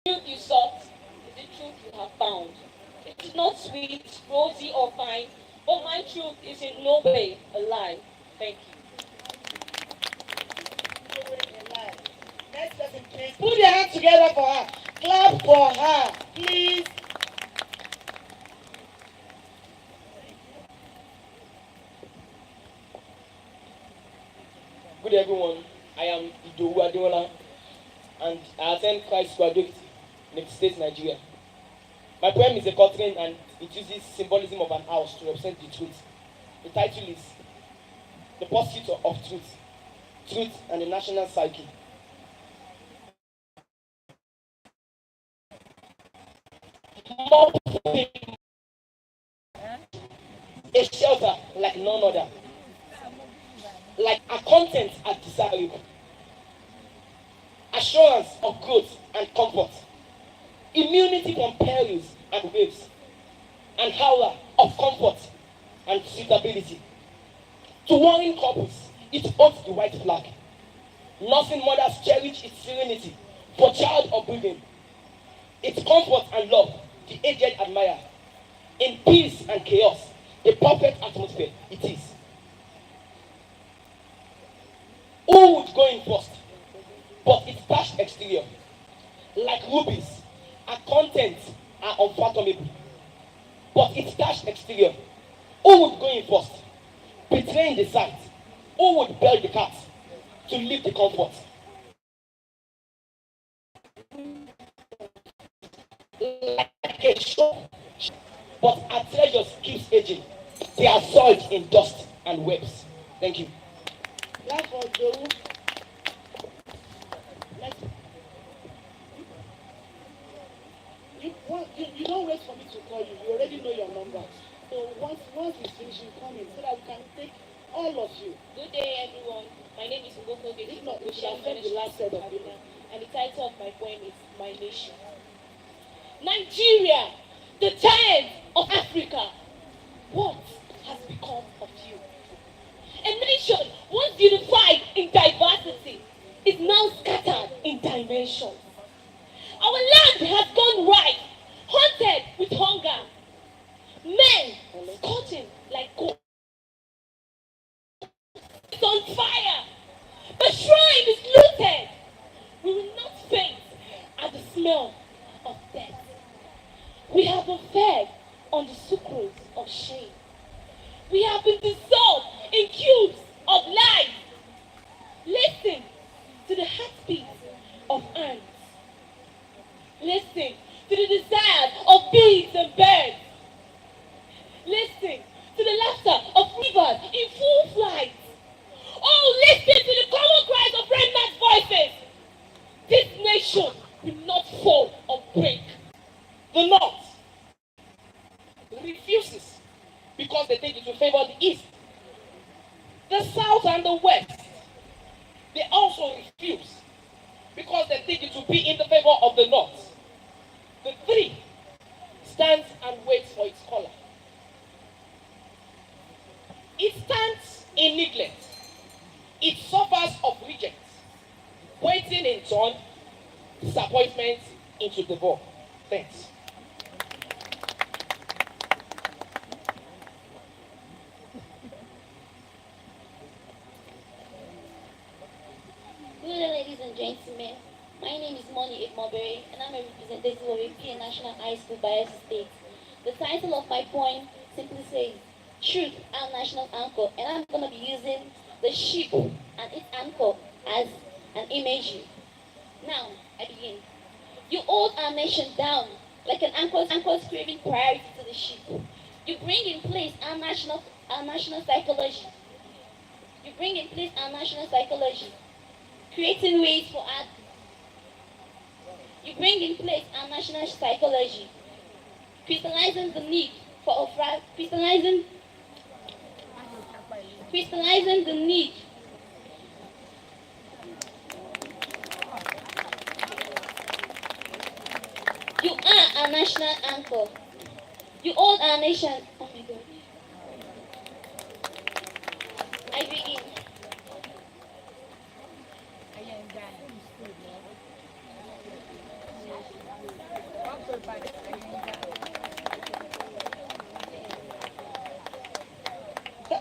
Truth you sought is the truth you have found. It is not sweet, rosy, or fine, but my truth is in no way a lie. Thank you. Next person, please. Put your hands together for her. Clap for her, please. Good everyone, I am Idowu Adeola and I attend Christ Graduate in the State, Nigeria. My poem is a quatrain and it uses symbolism of an house to represent the truth. The title is The Pursuit of Truth, Truth and the National Psyche. A shelter like none other, like our contents are desirable, assurance of growth and comfort, immunity from perils and waves, and howler of comfort and suitability. To warring couples, it holds the white flag. Nursing mothers cherish its serenity for child upbringing, its comfort and love, the aged admire. In peace and chaos, the perfect atmosphere it is. Who would go in first? But its dashed exterior, like rubies, our contents are unfathomable. But its dashed exterior, who would go in first? Betraying the sight, who would build the cat to leave the comfort? Like a shop, but our treasures keeps aging. They are soiled in dust and webs. Thank you. Clap for Joe. You don't wait for me to call you. You already know your number. So once we finish, you come in so that we can take all of you. Good day, everyone. My name is Ngoko If not, we should have said the last set of people. and the title of my poem is My Nation. Nigeria, the giant of Africa, what has become of you? A nation once unified in diversity is now scattered in dimensions. Our land has gone right, haunted with hunger. Men scorching like gold. It's on fire. The shrine is looted. We will not faint at the smell of death. We have been fed on the sucrose of shame. We have been dissolved in cubes of lies. Listen to the heartbeat of ants. Listen to the desires of bees and birds. Listen to the laughter of rivers in full flight. Oh, listen to the common cries of remnant voices. This nation will not fall or break. The North refuses because they think it will favor the East. The South and the West, they also refuse because they think it will be in the favor of the North. The three stands and waits for its color. It stands in neglect. It suffers of reject, waiting in turn, disappointment into the ball. Thanks. Good day, ladies and gentlemen. My name is Moni Ikmobere, and I'm a representative of APA National High School, Bayelsa State. The title of my poem simply says, Truth, our national anchor, and I'm going to be using the ship and its anchor as an imagery. Now, I begin. You hold our nation down like an anchor's craving priority to the ship. You bring in place our national psychology. You bring in place our national psychology, creating ways for our. You bring in place our national psychology, crystallizing the need for crystallizing the need. You are our national anchor. You hold our nation. Oh my God. I begin.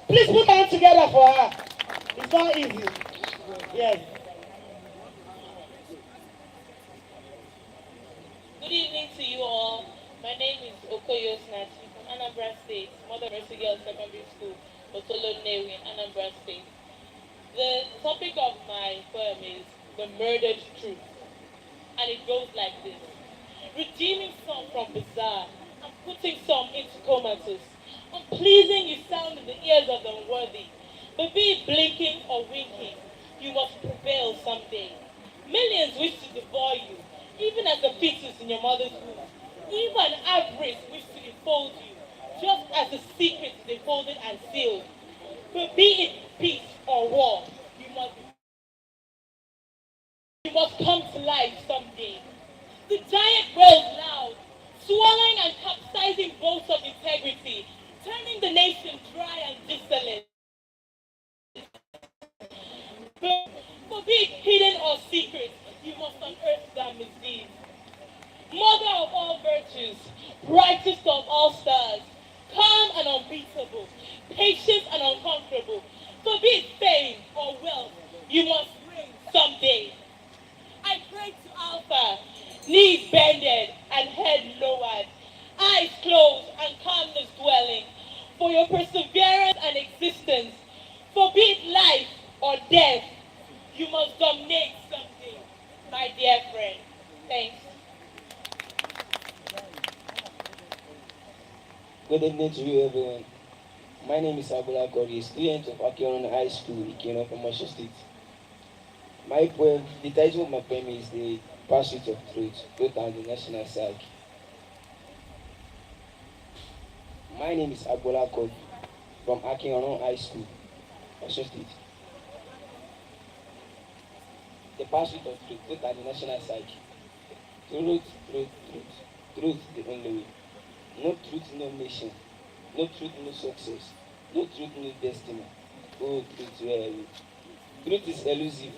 Please put hands together for her. It's not easy. Yes. Good evening to you all. My name is Okoyo Snatchi from Anambra State, Mother Mercy Girls Secondary School, Otolo Newi, Anambra State. The topic of my poem is The Murdered Truth, and it goes like this. Redeeming some from bizarre and putting some into comatose. Unpleasing you sound in the ears of the unworthy, but be it blinking or winking, you must prevail someday. Millions wish to devour you, even as a fetus in your mother's womb. Even avarice wish to enfold you, just as the secret is enfolded and sealed. But be it peace or war, you must come to life someday. The giant wails loud, swallowing and capsizing boats of integrity, turning the nation dry and desolate. But for be it hidden or secret, you must unearth their misdeeds. Mother of all virtues, brightest of all stars, calm and unbeatable, patient and unconquerable, for be it fame or wealth, you must reign someday. I pray to Alpha, knees bended and head lowered, eyes closed and calmness dwelling, for your perseverance and existence, for be it life or death, you must dominate someday, my dear friend. Thanks. Good evening to you, everyone. My name is Abula Kori, student of Akion High School, Ikeno, from Osho State. My poem, the title of my poem is The Pursuit of Truth, wrote on the National Psyche. My name is Abula Kori, from Akion High School, Osho State. The Pursuit of Truth, wrote on the National Psyche. Truth, truth, truth, truth, the only way. No truth, no nation. No truth, no success. No truth, no destiny. Oh, truth, where are you? Truth is elusive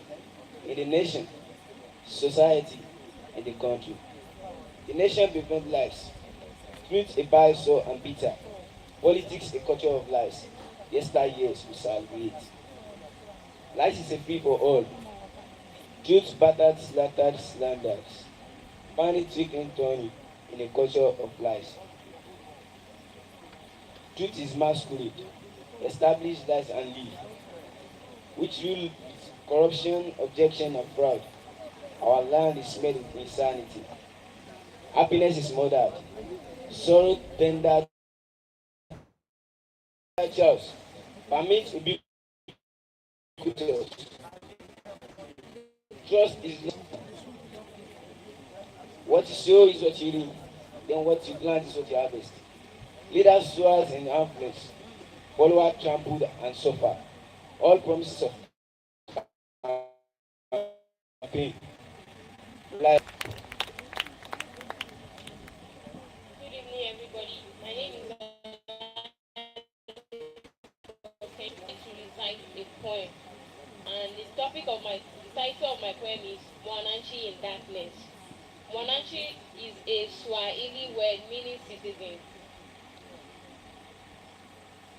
in the nation, society, and the country. The nation prevents lies. Truth a bias and bitter. Politics a culture of lies. Yesteryears we salvate. Lies is a free for all. Truth battered, slattered, slandered. Panic, trick, and turning in a culture of lies. Truth is masquerade, established lies and live, which rule with corruption, objection, and fraud. Our land is made with insanity. Happiness is murdered, sorrow tendered. Charles, permit ubiquitous. Trust is not. What you sow is what you reap, then what you plant is what you harvest. Leaders soars in affluence, followers trampled and suffer. All promises of pain. Like Good evening, everybody. My name is okay to recite a poem, and the title of my poem is Mwananchi in Darkness. Mwananchi is a Swahili word meaning citizen.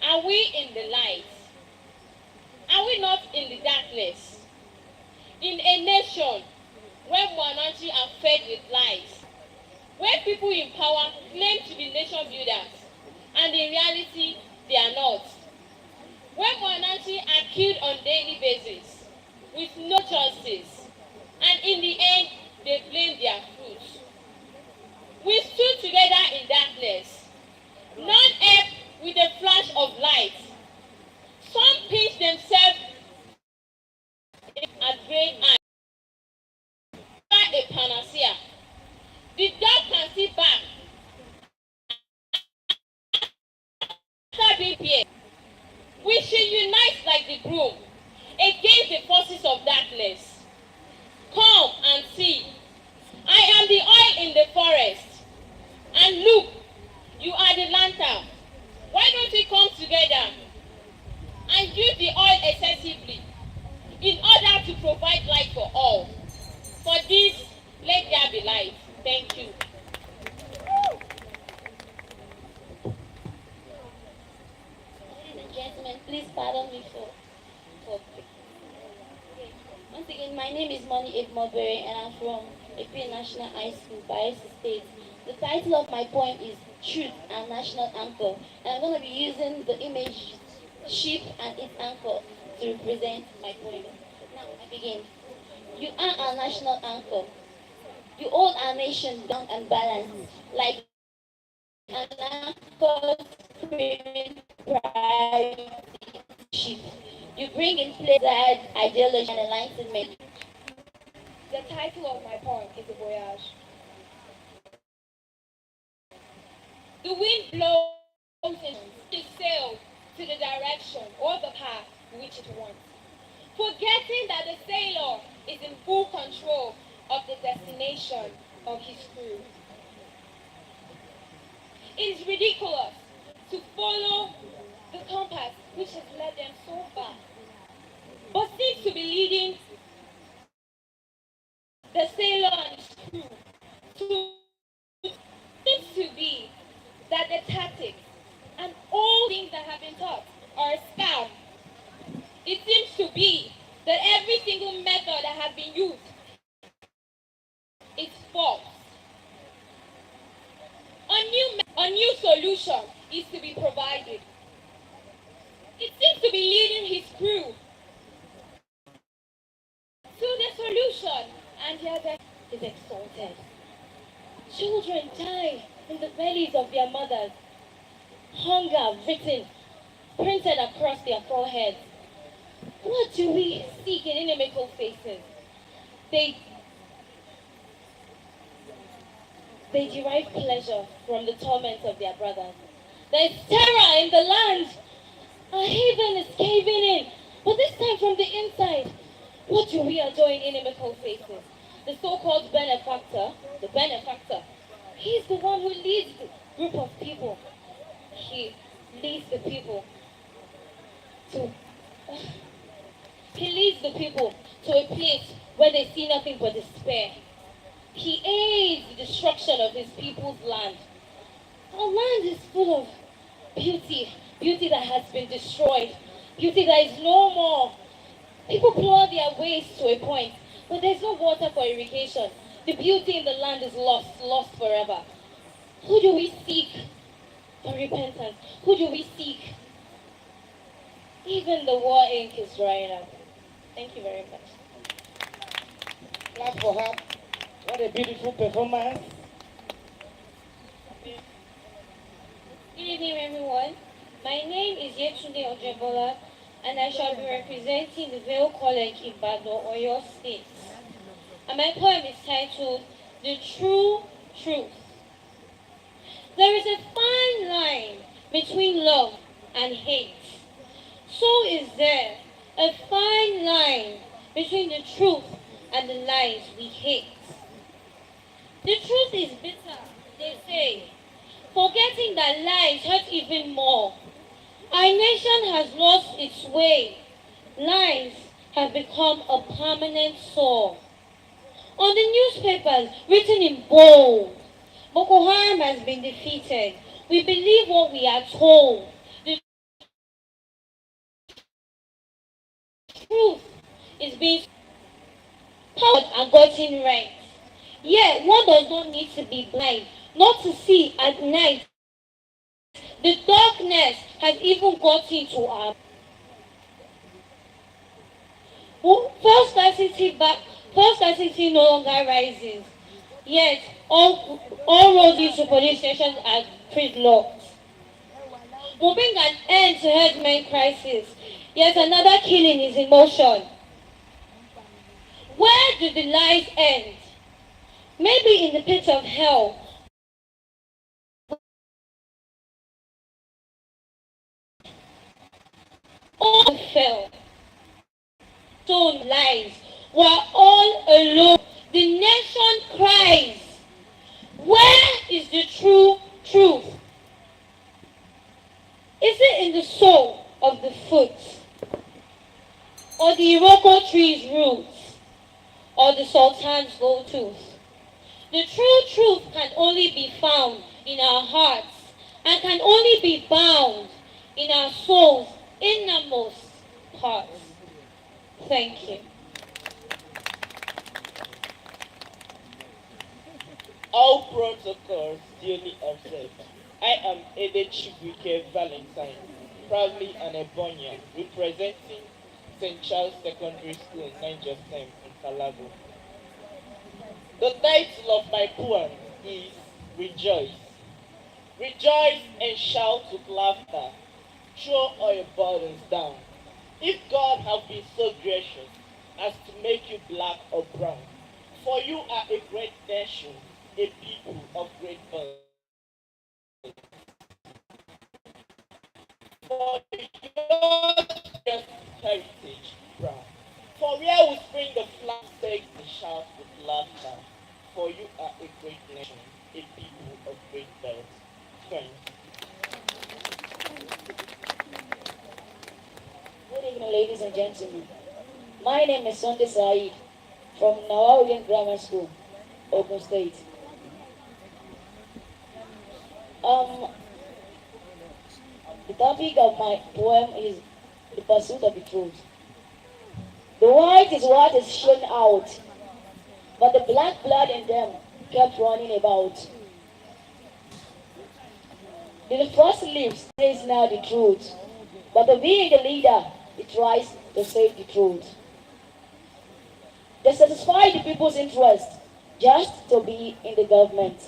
Are we in the light? Are we not in the darkness? In a nation where Mwananchi are fed with lies, where people in power claim to be nation builders, and in reality, they are not. Where Mwananchi are killed on daily basis, with no justice, and in the end, they blame their fruits. We stood together in darkness, none helped with a flash of light. Some pinch themselves at great eyes, a panacea. The dog can see back after being pierced. We should unite like the broom against the forces of darkness. Come and see. I am the oil in the forest. And look, you are the lantern. Why don't we come together and use the oil excessively in order to provide light for all? For this, let there be light. Thank you. Please pardon me for okay. Once again, my name is Money Mulberry and I'm from Ipin National High School, Bayelsa State. The title of my poem is Truth and National Anchor, and I'm going to be using the image sheep and its anchor to represent my poem. Now I begin. You are our national anchor. You hold our nation down and balanced, like an anchor screaming pride ship. You bring in place that ideology and enlightenment. The title of my poem is a voyage. The wind blows in to sail to the direction or the path which it wants, forgetting that the sailor is in full control of the destination of his crew. It is ridiculous to follow the compass which has led them so far, but seems to be leading the sailor and his crew to seems to be that the tactics and all things that have been taught are a scam. It seems to be that every single method that has been used is false. A new solution is to be provided. It seems to be leading his crew to the solution, and yet is exalted. Children die in the bellies of their mothers. Hunger written, printed across their foreheads. What do we seek in inimical faces? They derive pleasure from the torment of their brothers. There is terror in the land. Our haven is caving in, but this time from the inside. What do we adore in inimical faces? The so-called benefactor, he's the one who leads the group of people. He leads the people to he leads the people to a place where they see nothing but despair. He aids the destruction of his people's land. Our land is full of beauty that has been destroyed, beauty that is no more. People plow their ways to a point, but there's no water for irrigation. The beauty in the land is lost forever. Who do we seek for repentance? Who do we seek? Even the war ink is drying up. Thank you very much. Clap for her. What a beautiful performance. Good evening, everyone. My name is Yetunde Ojebola, and I shall be representing the Vale College in Ibadan, Oyo State. And my poem is titled, The True Truth. There is a fine line between love and hate. So is there a fine line between the truth and the lies we hate. The truth is bitter, they say, forgetting that lies hurt even more. Our nation has lost its way. Lies have become a permanent sore. On the newspapers, written in bold, Boko Haram has been defeated. We believe what we are told. The truth is being powered and gotten right. Yet, one does not need to be blind, not to see at night. The darkness has even got into our first scarcity no longer rises. Yet all roads into police stations are gridlocked. We'll bring an end to healthcare crisis. Yet another killing is in motion. Where do the lies end? Maybe in the pit of hell. All fell. Stone lies. We're all alone. The nation cries. Where is the true truth? Is it in the sole of the foot? Or the Iroko tree's roots? Or the Sultan's gold tooth? The true truth can only be found in our hearts and can only be bound in our souls innermost parts. Thank you. All protocols duly observed. I am Ede Chibuike Valentine, proudly an Ebonian, representing St. Charles Secondary School, Niger Stem in Calago. The title of my poem is Rejoice. Rejoice and shout with laughter. Throw all your burdens down. If God have been so gracious as to make you black or brown, for you are a great nation, a people of great birth. For yours just heritage brown. For where we spring the flag, take the shout with laughter. For you are a great nation, a people of great birth. Friends. Good evening, ladies and gentlemen. My name is Sunday Said from Nawaudian Grammar School, Ogun State. Um, the topic of my poem is the pursuit of the truth. The white is what is shown out, but the black blood in them kept running about. The first leaf says now the truth, but the being the leader, it tries to say the truth. They satisfy the people's interest just to be in the government.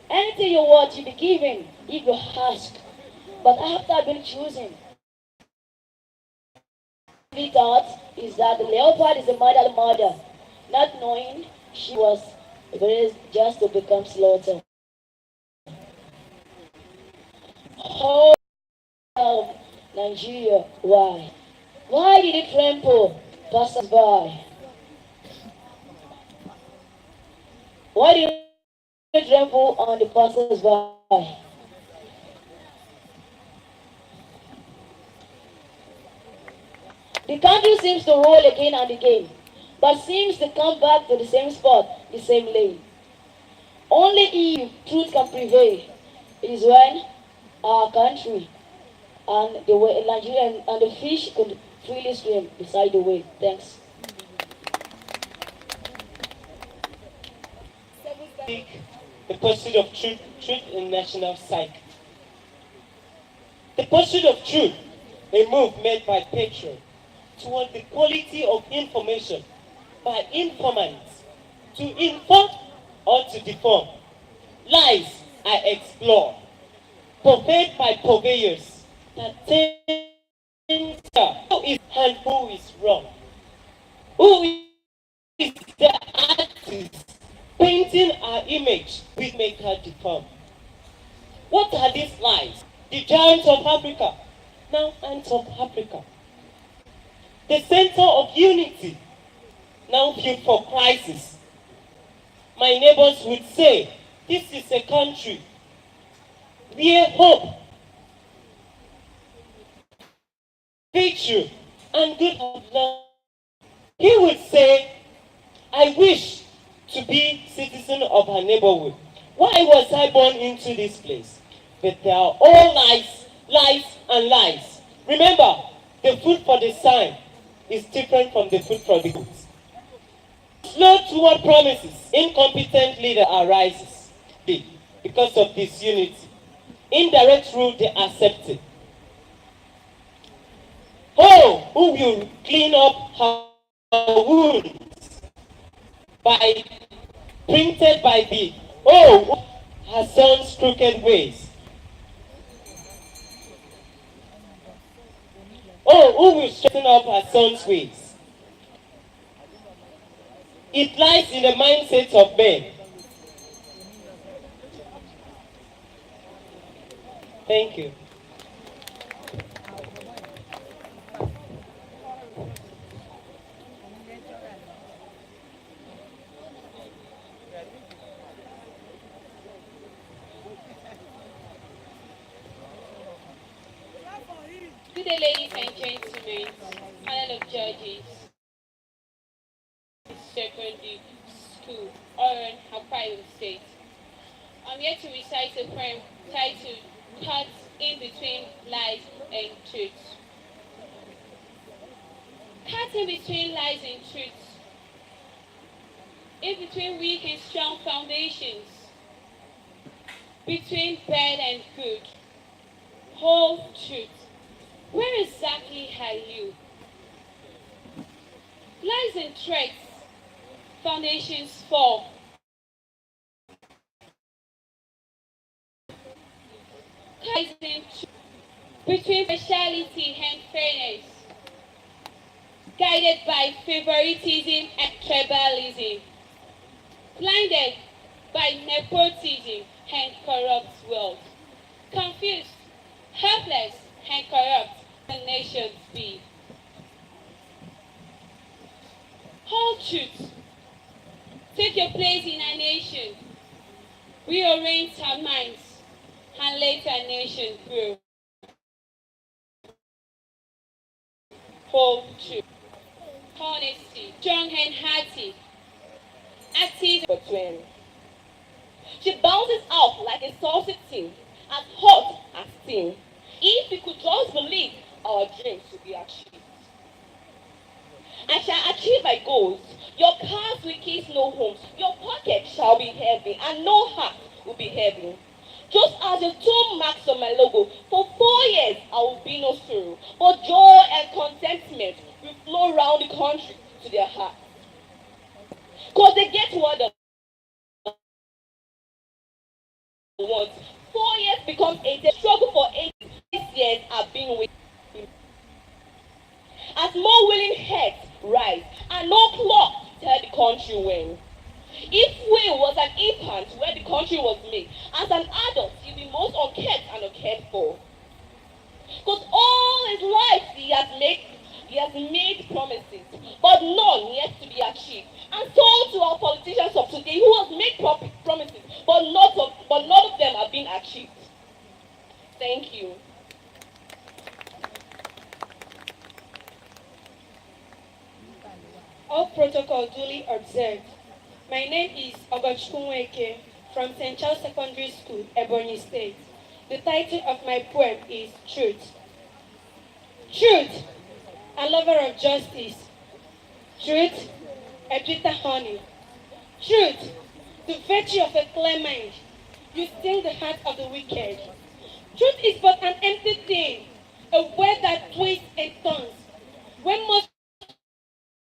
Anything you want, you be given if you ask. But after being chosen, the thought is that the leopard is the mother, not knowing she was raised just to become slaughtered. How of Nigeria, why? Why did it trample passers by? Why did it trample on the passers by? The country seems to roll again and again, but seems to come back to the same spot, the same lane. Only if truth can prevail is when our country and the way Nigeria and the fish could freely swim beside the way. Thanks. The pursuit of truth, truth in national psyche. The pursuit of truth, a move made by patriots toward the quality of information by informants to inform or to deform. Lies are explored, purveyed by purveyors that censor who is and who is wrong. Who is the artist painting our image with make her deform? What are these lies? The giants of Africa, now ants of Africa. The center of unity, now fuel for crisis. My neighbors would say, this is a country where hope, virtue, and good have love. He would say, I wish to be citizen of her neighborhood. Why was I born into this place? But they are all lies, lies, and lies. Remember, the food for the sign is different from the food for the goods. Slow toward promises, incompetent leader arises because of disunity. Indirect rule they accepted. Oh, who will clean up her wounds by printed by the her son's crooked ways. Oh, who will straighten up her son's ways? It lies in the mindsets of men. Thank you. Good day, ladies and gentlemen, panel of judges, secondary school, or Akwa Ibom State. I'm here to recite a poem titled Part in between lies and truth. Cut in between lies and truth. In between weak and strong foundations. Between bad and good. Whole truth. Where exactly are you? Lies and threats. Foundations fall. Lies and truth. Between partiality and fairness. Guided by favoritism and tribalism. Blinded by nepotism and corrupt wealth. Confused, helpless, and corrupt can nations be. Whole truth. Take your place in our nation. Reorient our minds and let our nation grow. Whole truth. Honesty. Strong and hearty. Active. Between. She bounces out like a salted thing, as hot as steam. If we could just believe our dreams to be achieved. I shall achieve my goals. Your cars will kiss no homes. Your pocket shall be heavy, and no heart will be heavy. Just as the two marks on my logo, for 4 years I will be no sorrow, but joy and contentment will flow around the country to their hearts. Because they get what they want. 4 years becomes 8. They struggle for 8. 6 years I've been with him. As more willing heads rise, and no clock tell the country when. If Wole was an infant where the country was made, as an adult he'll be most uncared and uncared for. Because all his life he has made promises, but none yet to be achieved. And so to our politicians of today who have made promises, but none of them have been achieved. Thank you. All protocol duly observed. My name is Ogochukwu from St. Charles Secondary School, Ebonyi State. The title of my poem is Truth. Truth, a lover of justice. Truth, a bitter honey. Truth, the virtue of a clear mind. You sting the heart of the wicked. Truth is but an empty thing, a word that twists and turns. When most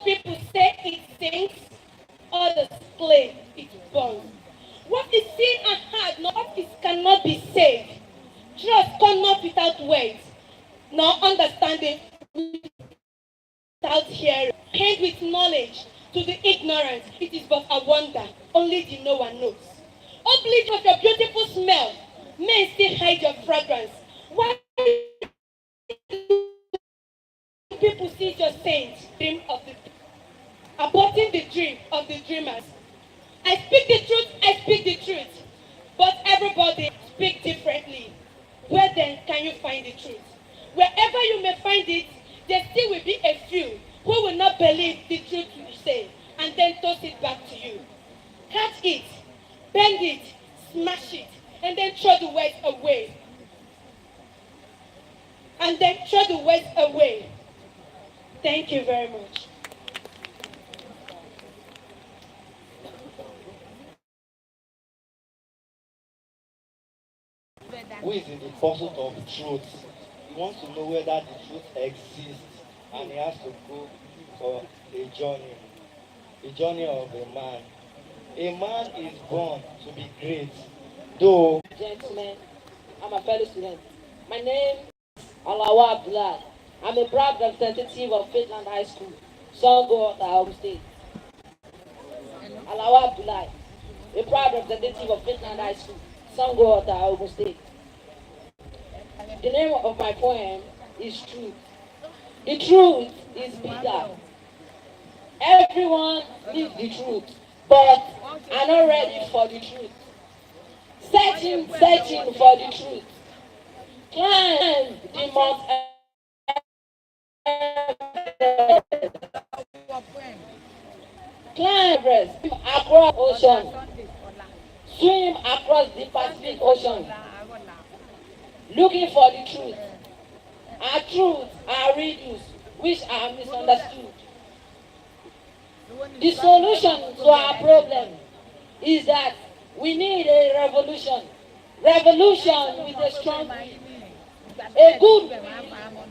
people say it sings, others claim it burns. What is seen and heard, not is cannot be said. Trust cannot without words, nor understanding without hearing. Paid with knowledge to the ignorant, it is but a wonder. Only the knower knows. Oh, bleach of your beautiful smell, men still hide your fragrance. Why do people see your saints dream of the aborting the dream of the dreamers? I speak the truth, I speak the truth. But everybody speak differently. Where then can you find the truth? Wherever you may find it, there still will be a few who will not believe the truth you say and then toss it back to you. Cut it, bend it, smash it, and then throw the words away. And then throw the words away. Thank you very much. Who is in the pursuit of truth. He wants to know whether the truth exists, and he has to go for a journey of a man. A man is born to be great, though. Gentlemen, I'm a fellow student. My name is Alawa Abdullah. I'm a proud representative of Faithland High School, Songo, Ogun State. Alawa Abdullah, a proud representative of Faithland High School, Songo, Ogun State. The name of my poem is Truth. The truth is bitter. Everyone needs the truth, but I'm not ready for the truth. Searching for the truth. Climb the Mount Everest. Climb Everest. Swim across ocean. Swim across the Pacific Ocean. looking for the truth. Our truths are riddles which are misunderstood. The solution to our problem is that we need a revolution. Revolution with a strong will, a good will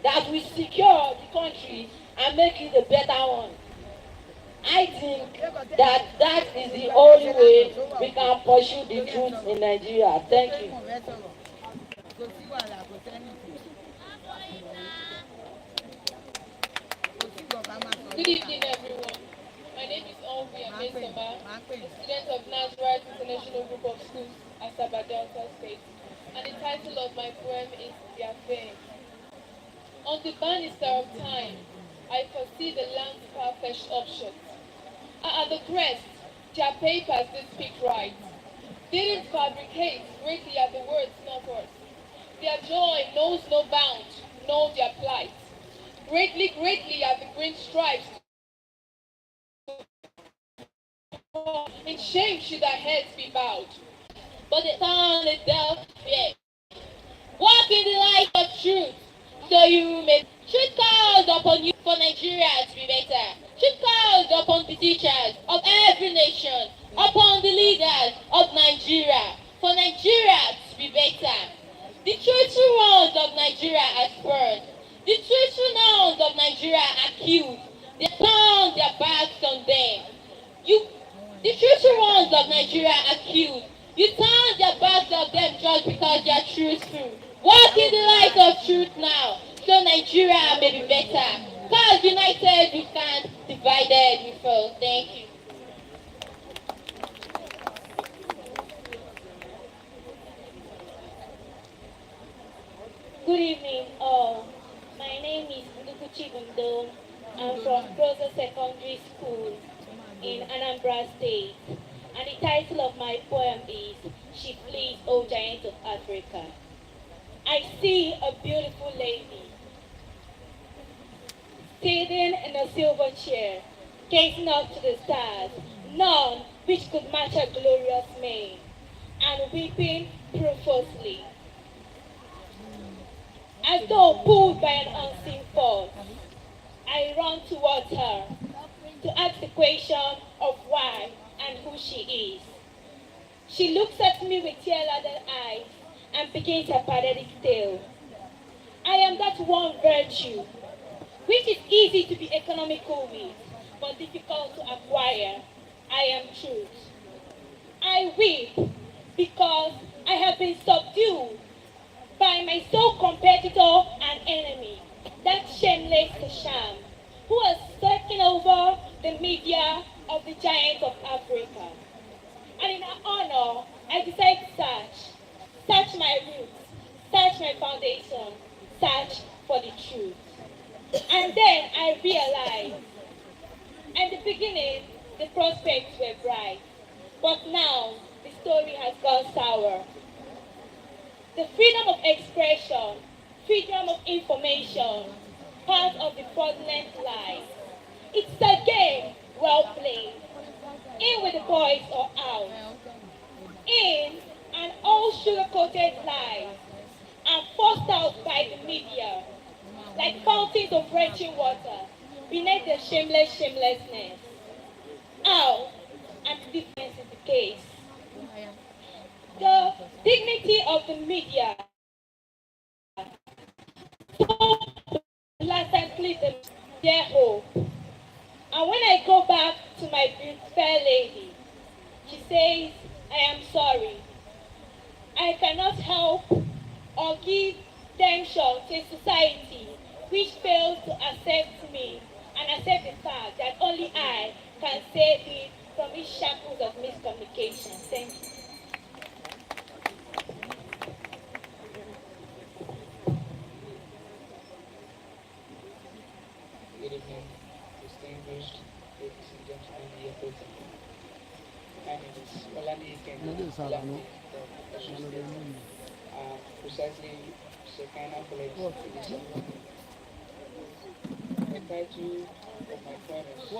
that will secure the country and make it a better one. I think that that is the only way we can pursue the truth in Nigeria. Thank you. Good evening, everyone. My name is Onvi Amesoma, a student of Nazareth International Group of Schools, Asaba Delta State, and the title of my poem is Their Fame. On the banister of time, I foresee the land's perfect options. At the crest, their papers did speak right. They didn't fabricate greatly at the words not words. Their joy knows no bound, know their plight. Greatly, greatly are the green stripes. In shame should our heads be bowed. But the town is deaf, yet. Walk in the light of truth, so you may shoot calls upon you for Nigeria to be better. Shoot calls upon the teachers of every nation, upon the leaders of Nigeria, for Nigeria to be better. The truthful ones of Nigeria are spurned. The truthful ones of Nigeria are killed. They turn their backs on them. You, the truthful ones of Nigeria are killed. You turn their backs on them just because they are truthful. Walk in the light of truth now, so Nigeria may be better. Because united we stand, divided we fall. Thank you. Good evening, all. My name is Ndukuchi Bundo. I'm from Prosa Secondary School in Anambra State. And the title of my poem is She Flees, O Giant of Africa. I see a beautiful lady sitting in a silver chair, gazing up to the stars, none which could match her glorious mane, and weeping profusely, as though pulled by an unseen force. I run towards her to ask the question of why and who she is. She looks at me with tear-laden eyes and begins her pathetic tale. I am that one virtue which is easy to be economical with, but difficult to acquire. I am truth. I weep because I have been subdued by my sole competitor and enemy, that shameless sham, who has taken over the media of the giant of Africa. And in her honor, I decide to search my roots, search my foundation, search for the truth. And then I realized, at the beginning, the prospects were bright, but now the story has gone sour. The freedom of expression, freedom of information, part of the fraudulent lies. It's a game well played. In with the boys or out. In and all sugar-coated lies are forced out by the media, like fountains of wretched water, beneath the shamelessness. Out, and the difference is the case. The dignity of the media so blatantly their hope. And when I go back to my fair lady, she says, I am sorry. I cannot help or give attention to a society which fails to accept me and accept the fact that only I can save it from its shackles of miscommunication. Thank you. Good evening, distinguished ladies and gentlemen here present. My name is Olani Ikenga, Olani from Osun State. Precisely Shekinah College, Division. The title of my poem is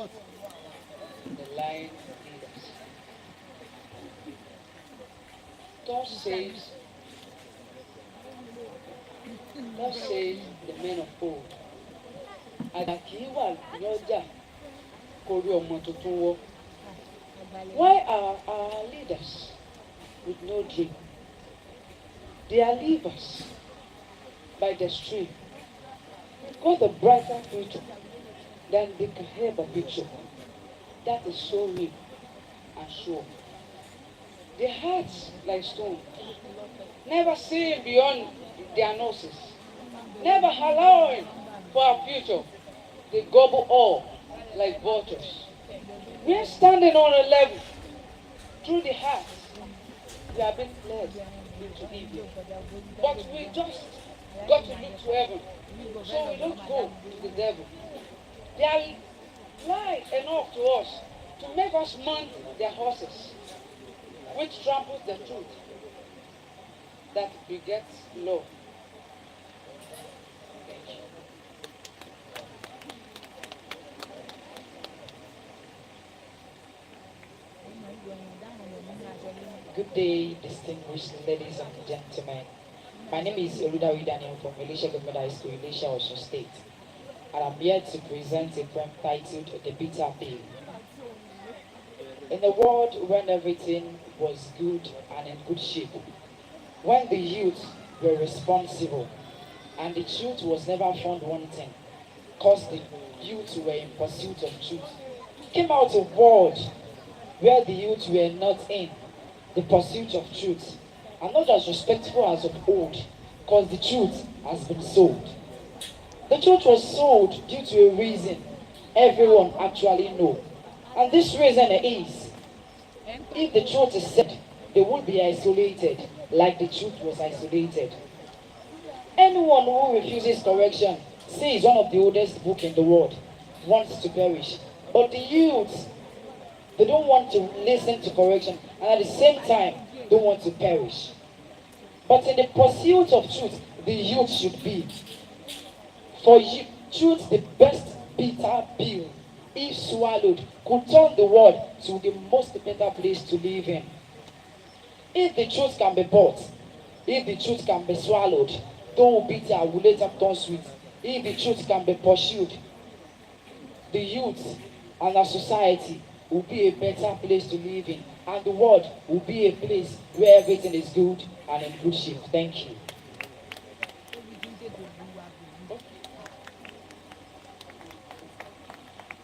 The Line Leaders. God saves Thus says the men of old. Àgbà kì í wà lọ́jà kórí ọmọ tuntun wọ́. Why are our leaders with no dream? They are leavers by the stream. Got a brighter future than they can ever picture. That is so real and sure. Their hearts like stone, never seeing beyond their noses, never allowing for our future. They gobble all like vultures. We are standing on a level. Through the hearts, we are being led into evil. But we just got to look to heaven, so we don't go to the devil. They are light enough to us to make us mount their horses, which tramples the truth that begets love. Thank you. Good day, distinguished ladies and gentlemen. My name is Oludawi Daniel from Elisha Government High School, Elisha, Osun State. And I'm here to present a poem titled The Bitter Pill. In a world when everything was good and in good shape, when the youth were responsible and the truth was never found wanting, cause the youth were in pursuit of truth, came out a world where the youth were not in the pursuit of truth, and not as respectful as of old, cause the truth has been sold. The truth was sold due to a reason everyone actually know. And this reason is, if the truth is said, they will be isolated like the truth was isolated. Anyone who refuses correction says one of the oldest book in the world wants to perish. But the youth, they don't want to listen to correction and at the same time don't want to perish. But in the pursuit of truth, the youth should be. For you, truth, the best bitter pill, if swallowed, could turn the world to the most better place to live in. If the truth can be bought, if the truth can be swallowed, though bitter will later turn sweet. If the truth can be pursued, the youth and our society will be a better place to live in, and the world will be a place where everything is good and in good shape. Thank you.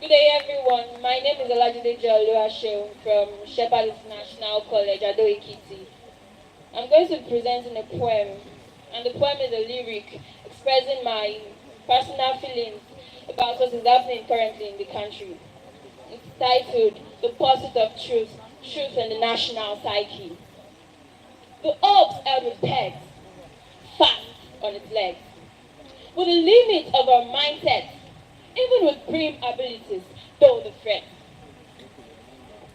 Good day, everyone. My name is Olajudeji Oluwaseun from Shepherd International College, Ado Ekiti. I'm going to be presenting a poem, and the poem is a lyric expressing my personal feelings about what is happening currently in the country. It's titled The Pursuit of Truth, Truth and the National Psyche. The ox held with pegs, fast on its legs. With the limit of our mindset, even with prim abilities, though the threat.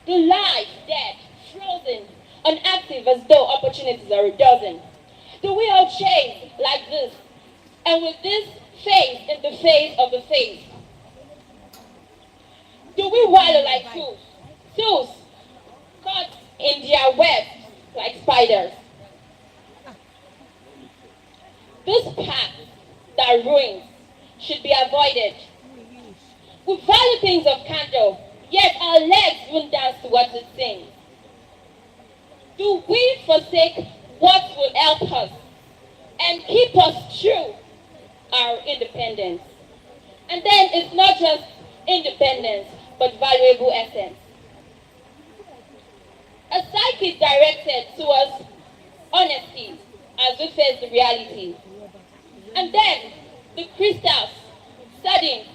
The life dead, frozen, unactive as though opportunities are a dozen. Do we all chase like this? And with this face in the face of the face? Do we wallow like fools? Fools caught in their web like spiders. This path that ruins should be avoided. We value things of candor, yet our legs won't dance to what it sings. Do we forsake what will help us and keep us true? Our independence. And then it's not just independence, but valuable essence. A psyche directed towards honesty as we face the reality. And then the crystals, studying,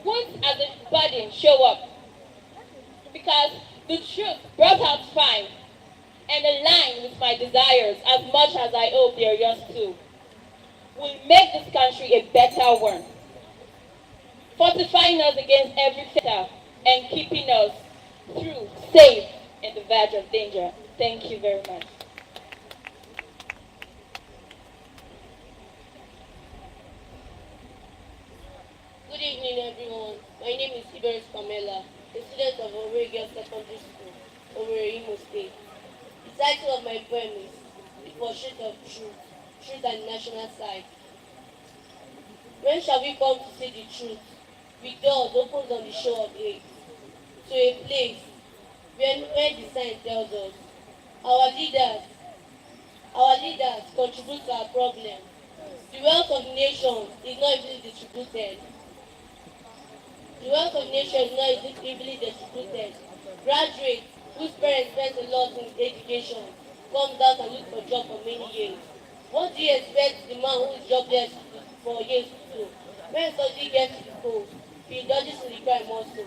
won't as a burden show up. Because the truth brought out fine and align with my desires as much as I hope they're yours too, will make this country a better one, fortifying us against every fear and keeping us through safe in the verge of danger. Thank you very much. Good evening, everyone. My name is Iberis Pamela, a student of Owerri Girls Secondary School, Owerri, Imo State. The title of my poem is The Pursuit of Truth, Truth and National Side. When shall we come to see the truth? With doors opened on the shore of hate, to a place where the sign tells us our leaders, our leaders contribute to our problem. The wealth of nations is not evenly distributed. The wealth of nations is not evenly distributed. Graduates whose parents spent a lot in education comes out and look for job for many years. What do you expect the man who is jobless for years to do? When suddenly gets to the post, he indulges in the crime also.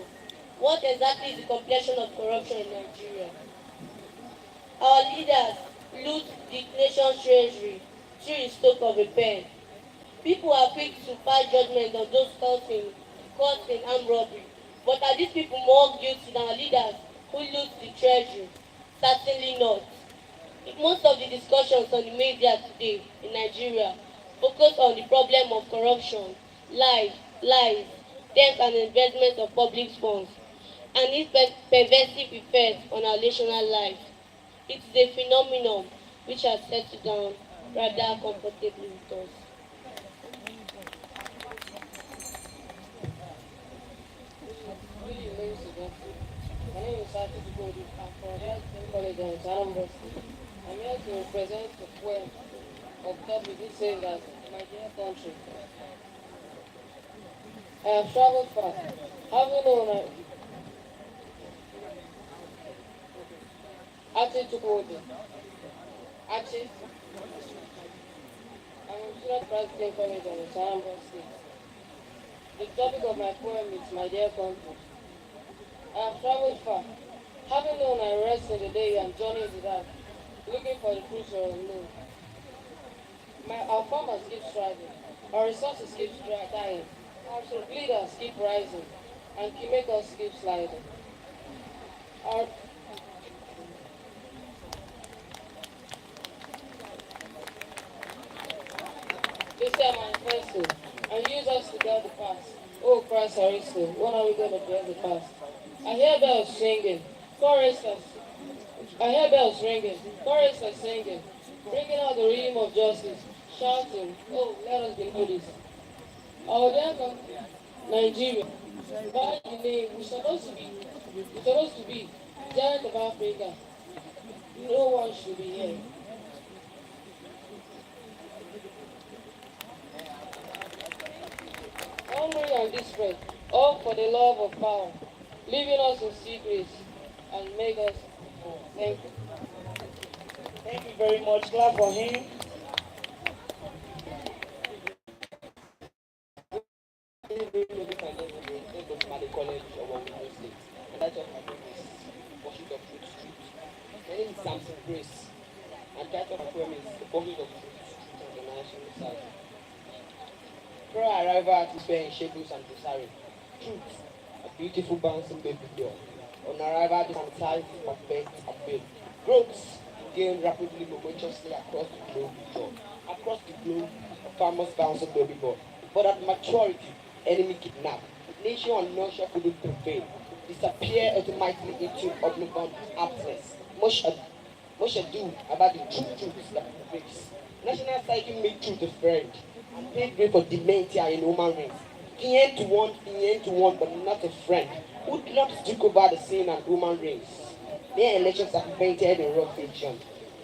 What exactly is the complexion of corruption in Nigeria? Our leaders loot the nation's treasury through the stroke of a pen. People are quick to pass judgment on those caught in armed robbery. But are these people more guilty than our leaders who loot the treasury? Certainly not. Most of the discussions on the media today in Nigeria focus on the problem of corruption, lies, debt and investment of public funds, and its pervasive effect on our national life. It is a phenomenon which has settled down rather comfortably with us. Good evening, ladies and gentlemen. My name is Sati Bodi. I'm from Health College and Chatham. I'm here to represent the poem of topic which says that, my dear country, I have traveled far, having known Achi Chukwudi. Achi, I'm a student president college on the Chatham State. The topic of my poem is my dear country. I have traveled far, having known I rest in the day and journey in the dark, looking for the future unknown. Our farmers keep striving, our resources keep dying, our leaders keep rising, and kingmakers keep sliding. Our They say manifesto and use us to get the past. Oh Christ Aristo, when are we going to get the past? I hear bells singing, choristers. I hear bells ringing, choristers singing, bringing out the rhythm of justice, shouting, oh, let us be noticed. Our dear country, Nigeria, by the name, we're supposed to be giant of Africa. No one should be here. Hungry and desperate, all for the love of power, leaving us in secrets and make us poor. Thank you. Thank you very much. Clap for him. College of Wole State. And that's what my name is Pursuit of Truth. My name is Samson Grace. And that's what my poem is The Pursuit of Truth on the National Side. Prior arrival atmosphere in Shekels and Busari. Truth, a beautiful bouncing baby girl. On arrival, the sanitized, perfect, and built. Growth gained rapidly, momentously across the globe. Across the globe, a farmer's bouncing baby boy. But at maturity, enemy kidnapped. Nation and nurture couldn't prevail. Disappear automatically into oblivion absence. Much ado about the true truths that we face. National psyche made truth a friend and paid way for dementia in human race. Client to one, but not a friend. Who not took over the scene and human race. Their elections are painted in rough fiction.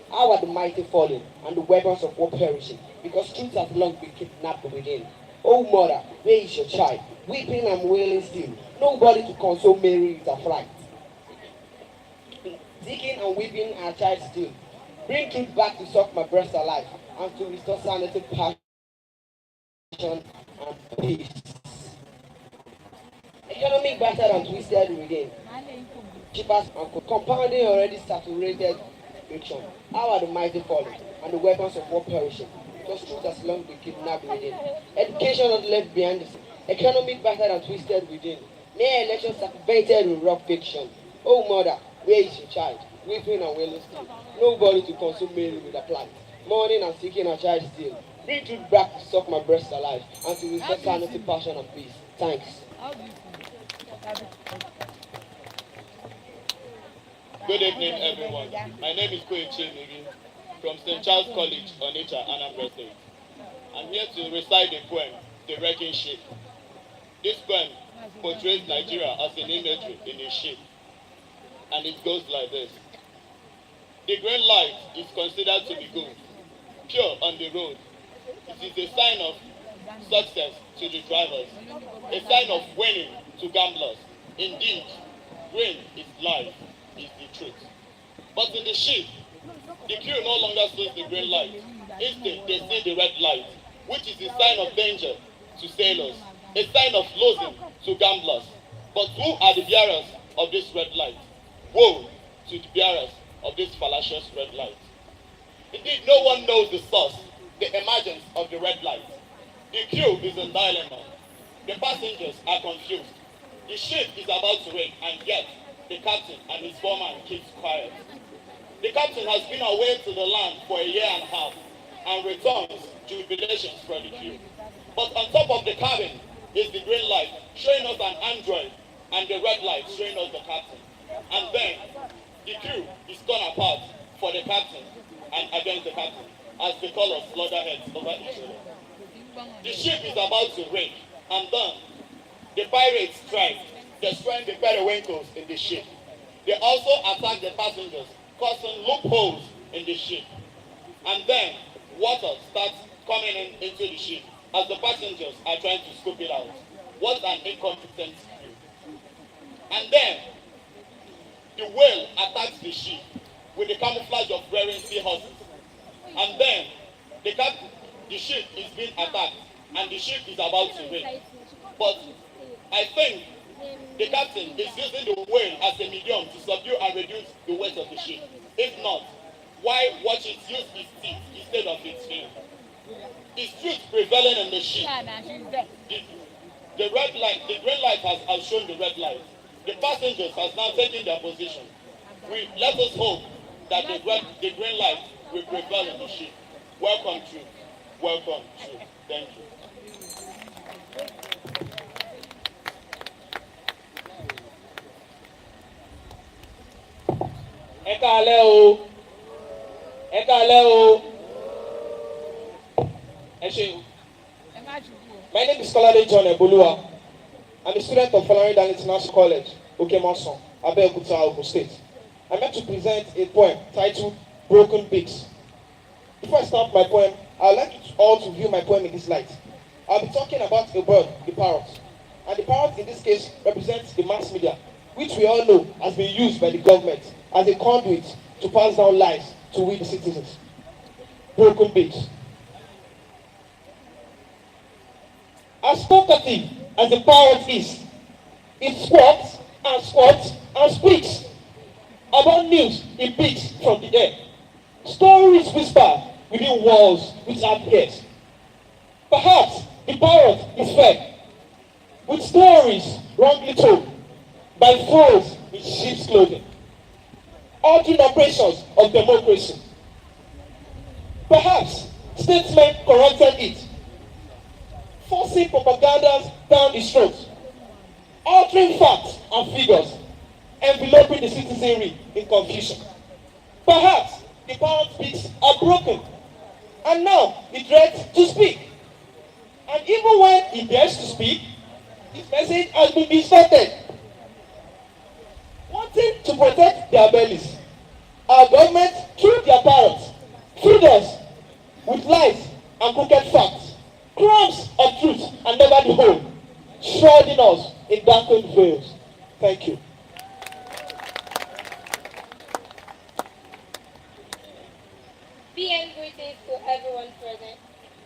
How are the mighty falling and the weapons of war perishing? Because truth has long been kidnapped within. Oh mother, where is your child? Weeping and wailing still. Nobody to console Mary with her flight. Seeking and weeping our child still. Bring truth back to suck my breast alive and to restore sanity, passion, and peace. Economic battered and twisted within. Cheapest and compounding already saturated fiction. How are the mighty falling and the weapons of war perishing? Because truth has long been kidnapped within. Education not left behind. Economic battered and twisted within. Mere elections circumvented with rough fiction. Oh mother, where is your child? Weeping and wailing still. Nobody to console Mary with a plight. Mourning and seeking her child still. Bring truth back to suck my breast alive and to restore sanity, passion, and peace. Thanks. Good evening, everyone. My name is Koichi Migi from St. Charles College, Onitsha, Anambra State. I'm here to recite a poem The Wrecking Ship. This poem portrays Nigeria as an imagery in a ship, and it goes like this. The green light is considered to be good, pure on the road. It is a sign of success to the drivers, a sign of winning to gamblers. Indeed, green is life, is the truth. But in the ship, the crew no longer sees the green light. Instead, they see the red light, which is a sign of danger to sailors, a sign of losing to gamblers. But who are the bearers of this red light? Woe to the bearers of this fallacious red light. Indeed, no one knows the source, the emergence of the red light. The crew is in dilemma. The passengers are confused. The ship is about to wreck, and yet the captain and his foreman keeps quiet. The captain has been away to the land for a year and a half and returns jubilations for the crew. But on top of the cabin is the green light showing us an android and the red light showing us the captain. And then the crew is torn apart for the captain and against the captain as the colors loggerheads over each other. The ship is about to wreck, and then the pirates strike, destroying the periwinkles in the ship. They also attack the passengers, causing loopholes in the ship. And then water starts coming into the ship as the passengers are trying to scoop it out. What an incompetent crew. And then the whale attacks the ship with the camouflage of wearing seahorses. And then the ship is being attacked and the ship is about to wreck. But I think the captain is using the whale as a medium to subdue and reduce the weight of the ship. If not, why watch it use its teeth instead of its fin? Is truth prevailing in the ship? The green light has outshone the red light. The passengers has now taken their position. Let us hope that the green light will prevail in the ship. Welcome truth. Welcome truth. Thank you. Ẹ káalẹ́ o, ẹ káalẹ́ o, ẹ ṣé o. My name is Kolade John Eboluwa. I'm a student of Florida International College, Okemoson, Abeokuta, Ogun State. I'm here to present a poem titled Broken Beaks. Before I start my poem, I would like you all to view my poem in this light. I'll be talking about a bird, the parrot. And the parrot in this case represents the mass media, which we all know has been used by the government as a conduit to pass down lies to we the citizens. Broken beaks. As talkative as the parrot is, it squawks and squawks and speaks about news it picks from the air. Stories whisper within walls which have ears. Perhaps the parrot is fed with stories wrongly told by foes in sheep's clothing, altering operations of democracy. Perhaps statesmen corrupted it, forcing propagandas down its throat, altering facts and figures, enveloping the citizenry in confusion. Perhaps the parrot's beaks are broken, and now it dreads to speak. And even when he dares to speak, his message has been distorted. Wanting to protect their bellies, our government, through their parrots, feed us with lies and crooked facts, crumbs of truth and never the whole, shrouding us in darkened veils. Thank you. BN greetings to everyone present.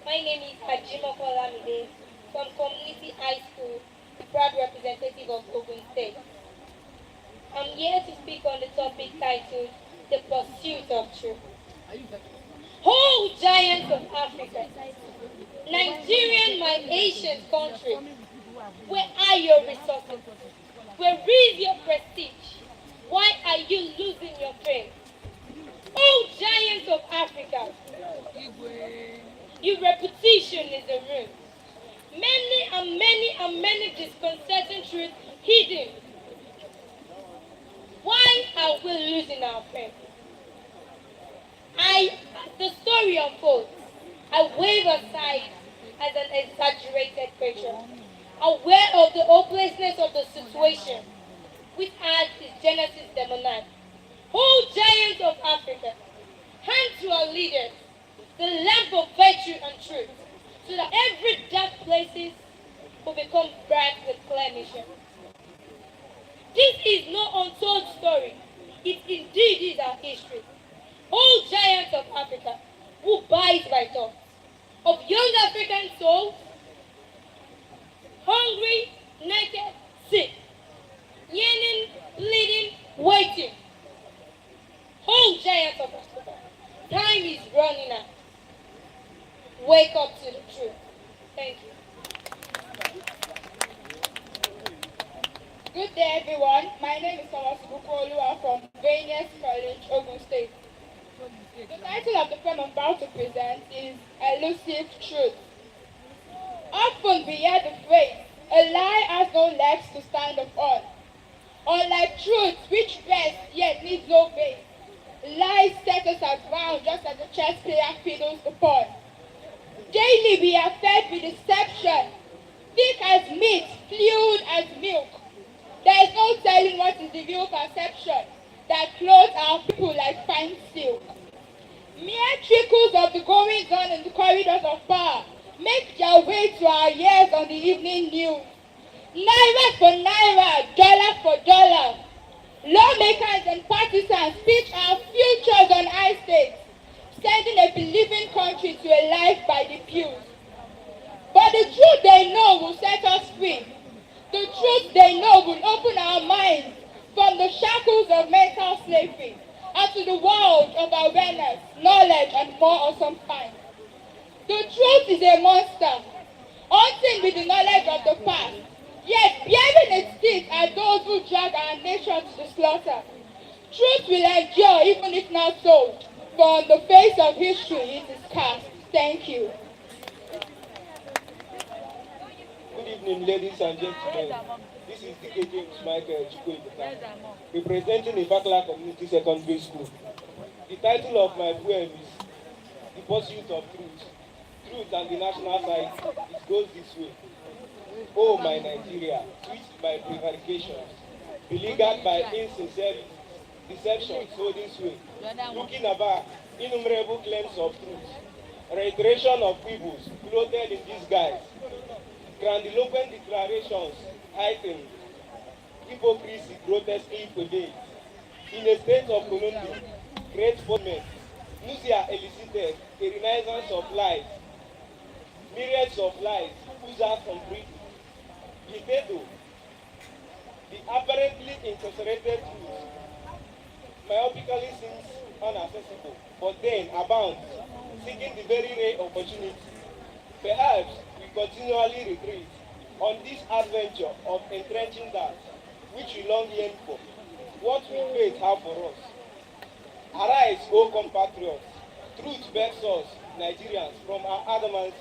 My name is Ajima Kolamide from Community High School, the proud representative of Ogun State. I'm here to speak on the topic titled The Pursuit of Truth. Oh, giants of Africa, Nigerian, my ancient country, where are your resources? Where is your prestige? Why are you losing your fame? Oh, giants of Africa, your reputation is a ruin. Many disconcerting truths hidden. Why are we losing our fame? The story unfolds. I wave aside as an exaggerated creature. Aware of the hopelessness of the situation, which adds is Genesis demonized. O giants of Africa, hand to our leaders the lamp of virtue and truth, so that every dark places will become bright with clear mission. This is no untold story. It indeed is our history. O giants of Africa, who buys by thoughts, of young African souls, hungry, naked, sick, yearning, bleeding, waiting. O giants of Africa, time is running out. Wake up to the truth. Thank you. Good day, everyone. My name is Thomas Bukolua from Vanias College, Ogun State. The title of the poem I'm about to present is Elusive Truth. Often we hear the phrase, a lie has no legs to stand upon. Unlike truth, which rests yet needs no base, lies set us aground just as a chess player fiddles the pawn. Daily we are fed with deception, thick as meat, fluid as milk. There is no telling what is the real perception that clothes our people like fine silk. Mere trickles of the goings on in the corridors of power make their way to our ears on the evening news. Naira for naira, dollar for dollar. Lawmakers and partisans pitch our futures on high stakes, sending a believing country to a life by the pews. But the truth they know will set us free. The truth they know will open our minds from the shackles of mental slavery and to the world of awareness, knowledge, and more awesome kinds. The truth is a monster, hunting with the knowledge of the past, yet bearing its teeth are those who drag our nation to the slaughter. Truth will endure even if not sold, for on the face of history it is cast. Thank you. Good evening, ladies and gentlemen. This is DK James Michael Chukwuebuka, representing the Ifakla Community Secondary School. The title of my poem is The Pursuit of Truth. Truth and the national side, it goes this way. Oh, my Nigeria, twitched by prevarications, beleaguered by insincerity, deception holding sway, looking about innumerable claims of truth, reiteration of quibbles clothed in disguise, grandiloquent declarations heightened, hypocrisy grotesquely purveyed. In a state of conundrum, great foment, Musia elicited a renaissance of lies, myriads of lies oozed out from breathing. Libido, the apparently incarcerated truth, myopically seems unaccessible, but then abounds, seeking the very rare opportunity. Perhaps we continually retreat on this adventure of entrenching that which we long yearn for, what will faith have for us. Arise, O compatriots, truth begs us, Nigerians, from our adamants,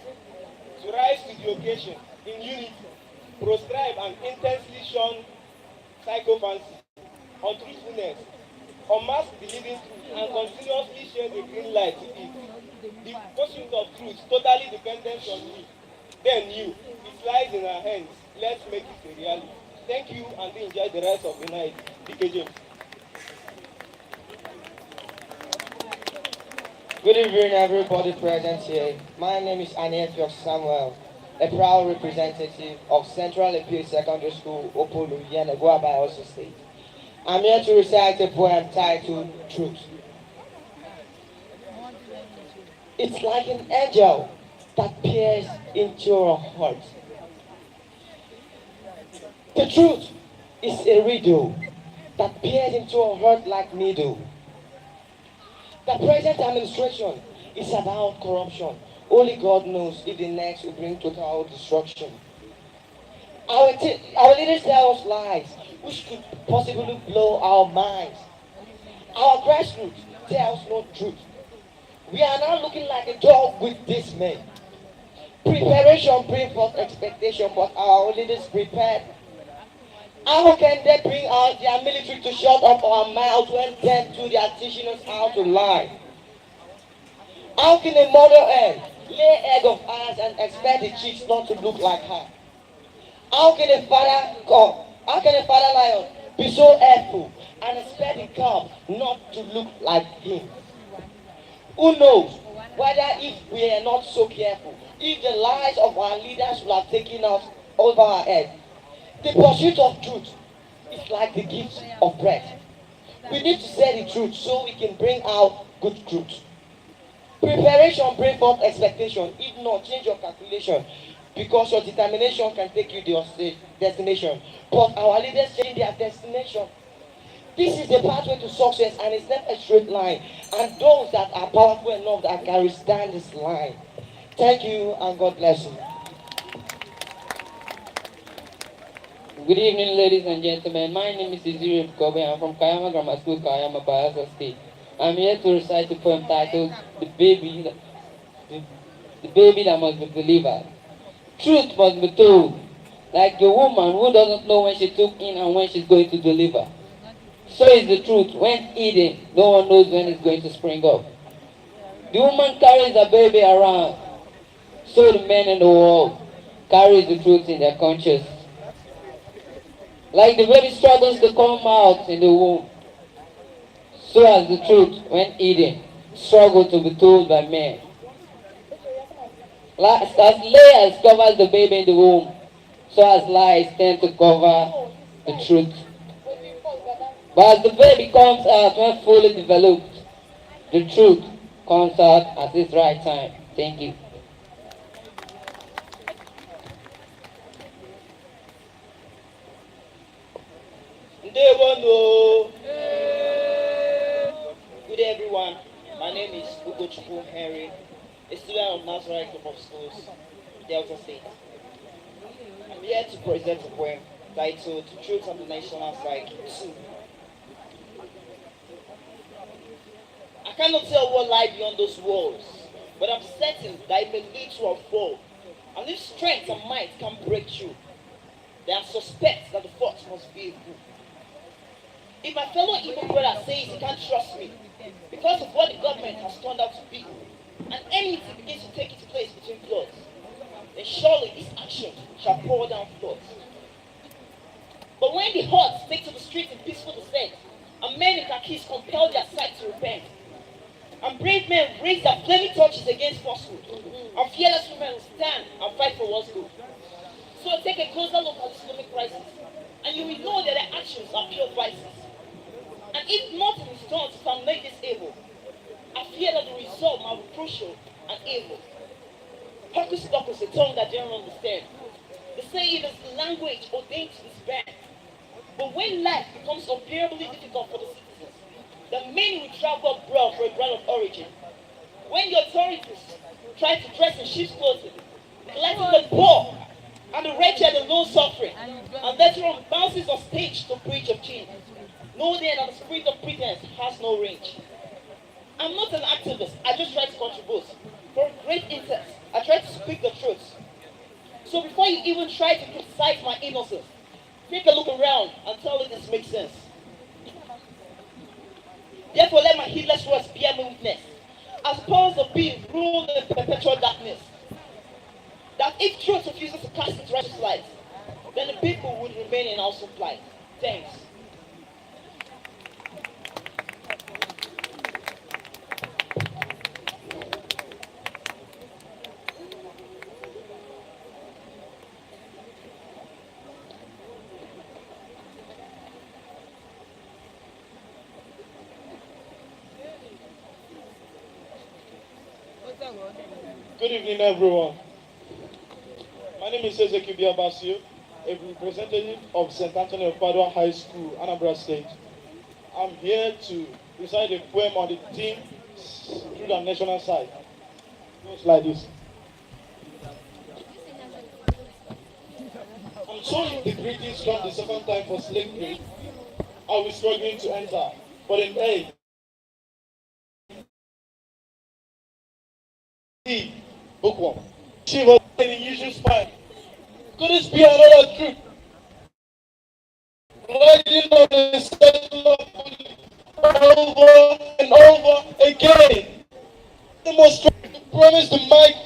to rise to the occasion in unity, proscribe and intensely shun psychophancy, untruthfulness, unmask the living truth, and continuously share the green light to it. The pursuit of truth totally depends on me, then you. It lies in our hands. Let's make it a reality. Thank you and enjoy the rest of the night. DK James. Good evening, everybody present here. My name is Anietio Samuel, a proud representative of Central Appeal Secondary School, Opolu, Yenagoa, Bayelsa State. I'm here to recite a poem titled Truth. It's like an angel that peers into your heart. The truth is a riddle that peers into your heart like needle. The present administration is about corruption. Only God knows if the next will bring total destruction. Our leaders tell us lies, which could possibly blow our minds. Our grassroots tell us no truth. We are now looking like a dog with this man. Preparation brings forth expectation, but our leaders prepared. How can they bring out their military to shut up our mouths when them too they are teaching us how to lie? How can a mother hen lay egg of ours and expect the chicks not to look like her? How can a father come? How can a father lion be so helpful and expect the calf not to look like him? Who knows whether if we are not so careful, if the lies of our leaders will have taken us over our head. The pursuit of truth is like the gift of bread. We need to say the truth so we can bring out good truth. Preparation bring forth expectation. If not, change your calculation because your determination can take you to your destination. But our leaders change their destination. This is the pathway to success and it's not a straight line. And those that are powerful enough that can withstand this line. Thank you and God bless you. Good evening, ladies and gentlemen. My name is Iziri Kobe. I'm from Kayama Grammar School, Kayama, Bayelsa State. I'm here to recite a poem titled the, the Baby That Must Be Delivered." Truth must be told, like a woman who doesn't know when she took in and when she's going to deliver. So is the truth. When hidden, no one knows when it's going to spring up. The woman carries the baby around, so the men in the world carries the truth in their conscience. Like the baby struggles to come out in the womb, so has the truth, when hidden, struggle to be told by men. As layers covers the baby in the womb, so as lies tend to cover the truth. But as the baby comes out when fully developed, the truth comes out at its right time. Thank you. Good day, everyone. My name is Ugochukwu Henry, a student of Nazareth Group of Schools, Delta State. I'm here to present a poem titled Truth on the National Psyche 2. I cannot tell what lie beyond those walls, but I'm certain that it may lead to a fall. And if strength and might can break through, then I suspect that the force must be a fool. If my fellow Igbo brother says he can't trust me because of what the government has turned out to be, and enmity begins to take its place between floods, then surely this action shall pour down floods. But when the hordes take to the streets in peaceful descent, and men in khakis compel their sight to repent, and brave men raise their flaming torches against falsehood, and fearless women will stand and fight for what's good. So take a closer look at this economic crisis, and you will know that their actions are pure vices. And if nothing is done to terminate this evil, I fear that the result might be crucial and evil. Hocus pocus, a tongue that they don't understand. They say it is the language ordained to disband. But when life becomes unbearably difficult for the citizens, then many will travel abroad for a ground of origin. When the authorities try to dress in sheep's clothing, collecting the poor and the wretched and low suffering, and later on bounces on stage to preach of change, know then that the spirit of pretense has no range. I'm not an activist, I just try to contribute. For a great intent, I try to speak the truth. So before you even try to criticize my innocence, take a look around and tell if this makes sense. Therefore let my heedless words bear me witness. As powers of being rule in perpetual darkness, that if truth refuses to cast its righteous light, then the people would remain in awesome plight. Thanks. Good evening, everyone. My name is Ezekiel Basio, a representative of St. Anthony of Padua High School, Anambra State. I'm here to recite a poem on the theme through the national side. It goes like this. I'm told the greetings come the second time for slavery. Are we struggling to enter? But in A, bookworm. She was in the usual spine. Could this be another truth? Riding on the secular over and over again. Demonstrate, promise the mic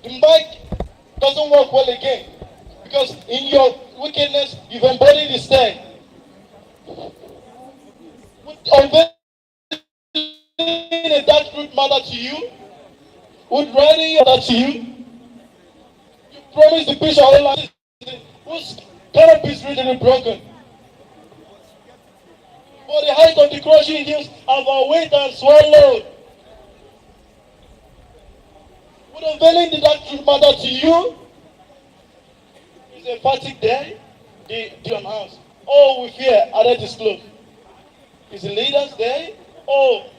The mic doesn't work well again because in your wickedness you've embodied the stain. Would unveiling a dark truth matter to you? Would writing matter to you? You promised the picture all life whose canopy is really broken. For the height of the crushing hills have our weight and swallowed. Would unveiling the dark truth matter to you? It's a fatigue day. The house. Oh, we fear, are they disclosed? Is the leaders there? Oh,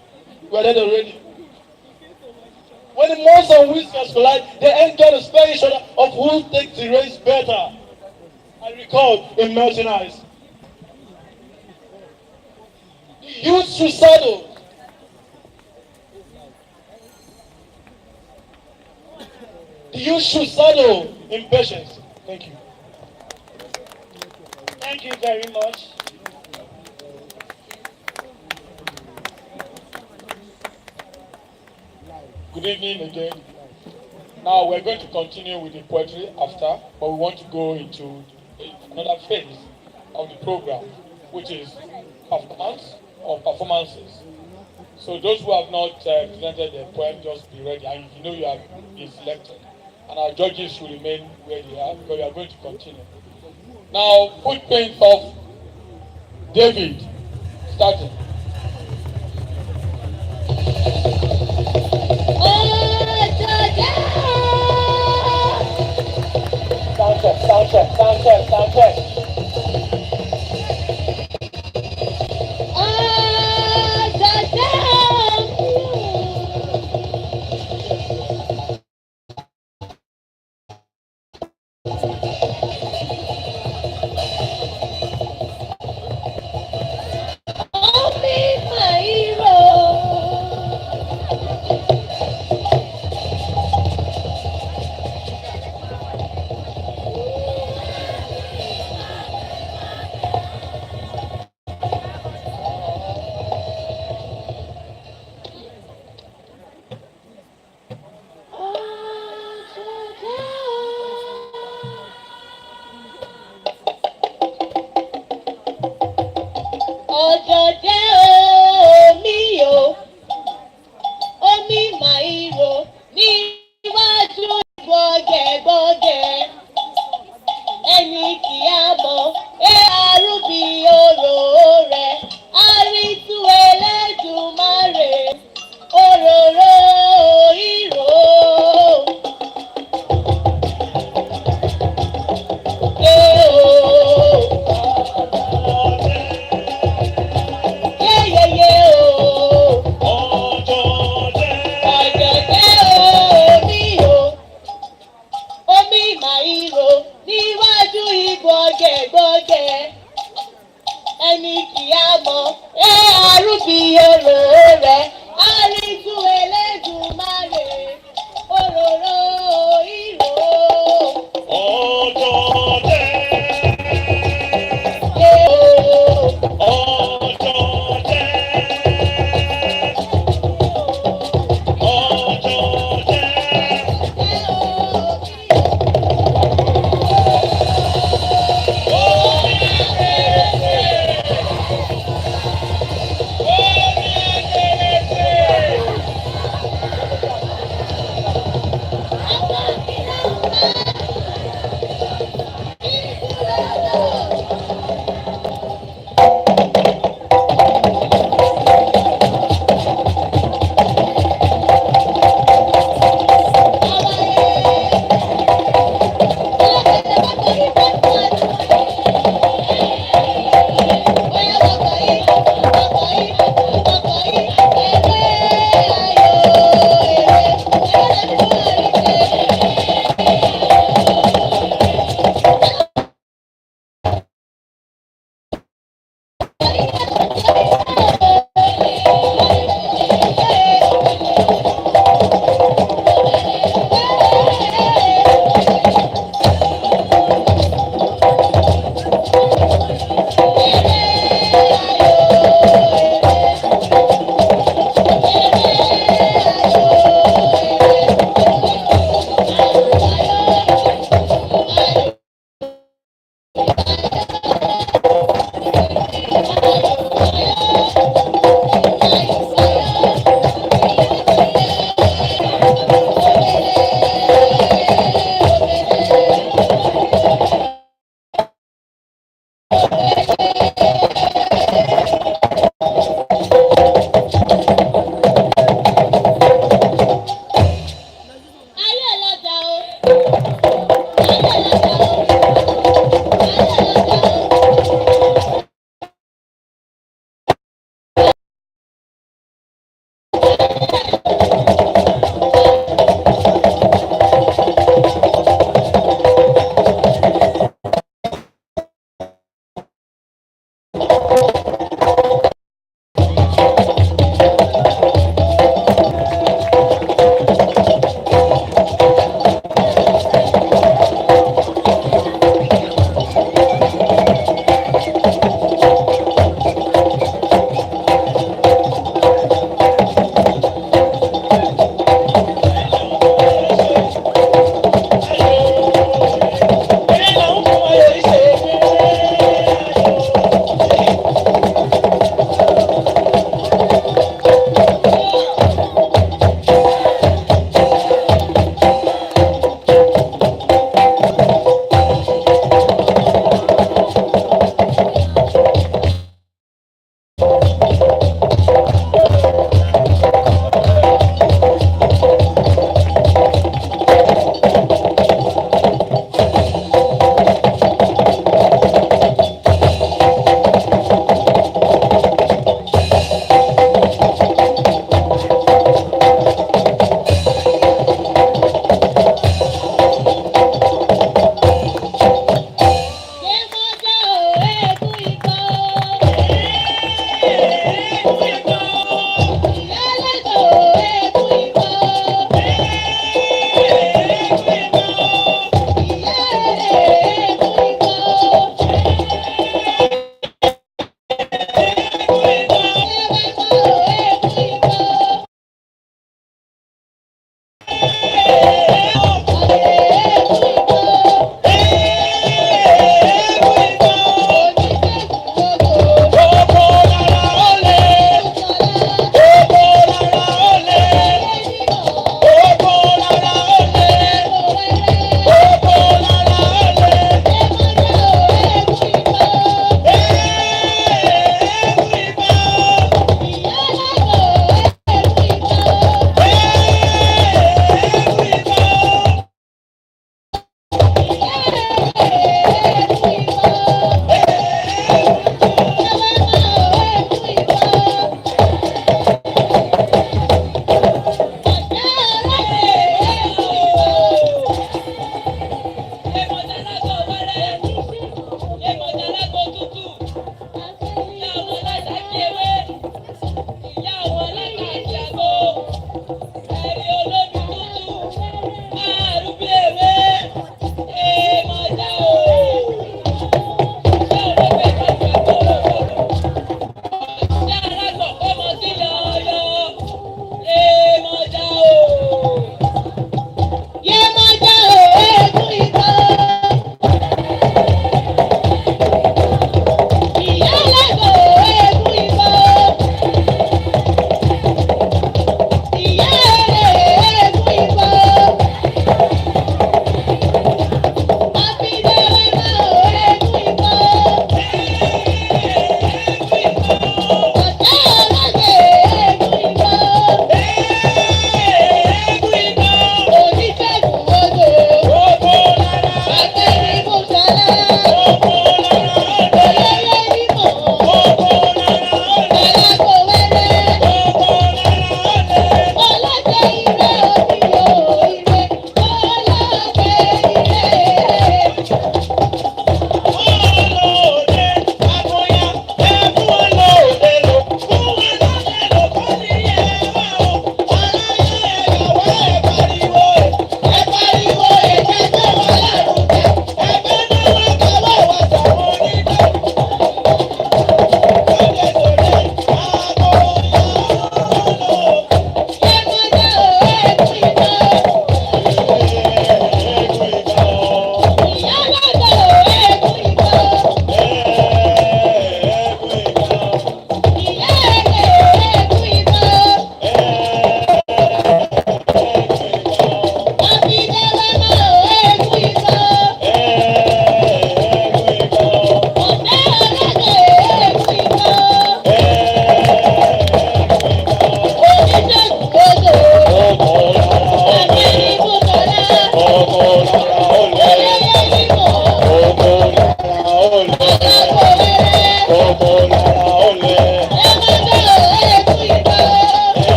we're dead already. When the months and whiskers collide, they ain't gonna spare each other of who takes the race better. I recall in melting ice. Youth suicidal. The youth suicidal impatience. Thank you. Thank you very much. Good evening again. Now we're going to continue with the poetry after, but we want to go into another phase of the program, which is performance or performances. So those who have not presented their poem, just be ready. And if you know you have been selected, and our judges should remain where they are, because we are going to continue. Now, footprints of David, starting. Sound check, sound check, sound check, sound check.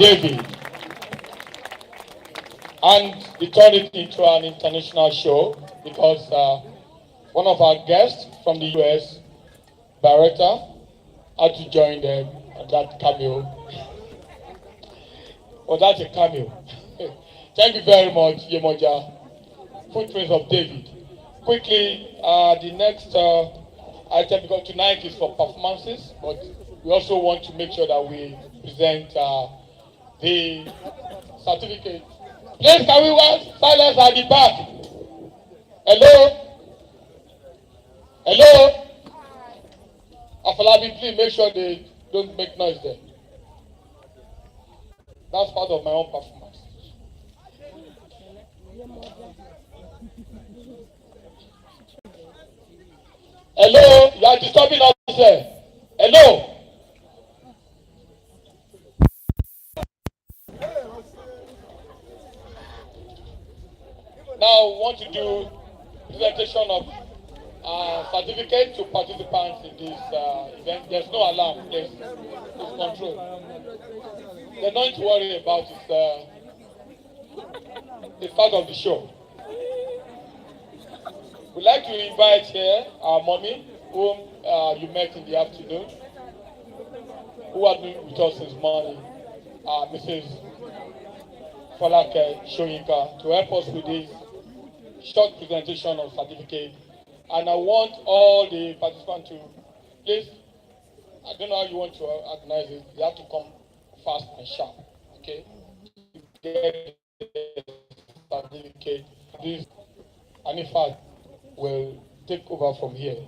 David, and we turned it into an international show because one of our guests from the US, Barretta, had to join them at that cameo. Oh, that's a cameo. Thank you very much, Yemoja. Footprints of David. Quickly, the next item, because tonight is for performances, but we also want to make sure that we present the certificate. Please, can we want silence at the back? Hello? Hello? Afalabi, please make sure they don't make noise there. That's part of my own performance. Hello? You are disturbing us here. Hello? Now we want to do presentation of certificate to participants in this event. There's no alarm, please. It's control. They don't need to worry about it. It's part of the show. We'd like to invite here our mommy, whom you met in the afternoon, who has been with us since morning, Mrs. Folake Soyinka, to help us with this short presentation of certificate. And I want all the participants to, please, I don't know how you want to organize it. You have to come fast and sharp, okay? Get the certificate. This, and in fact, will take over from here.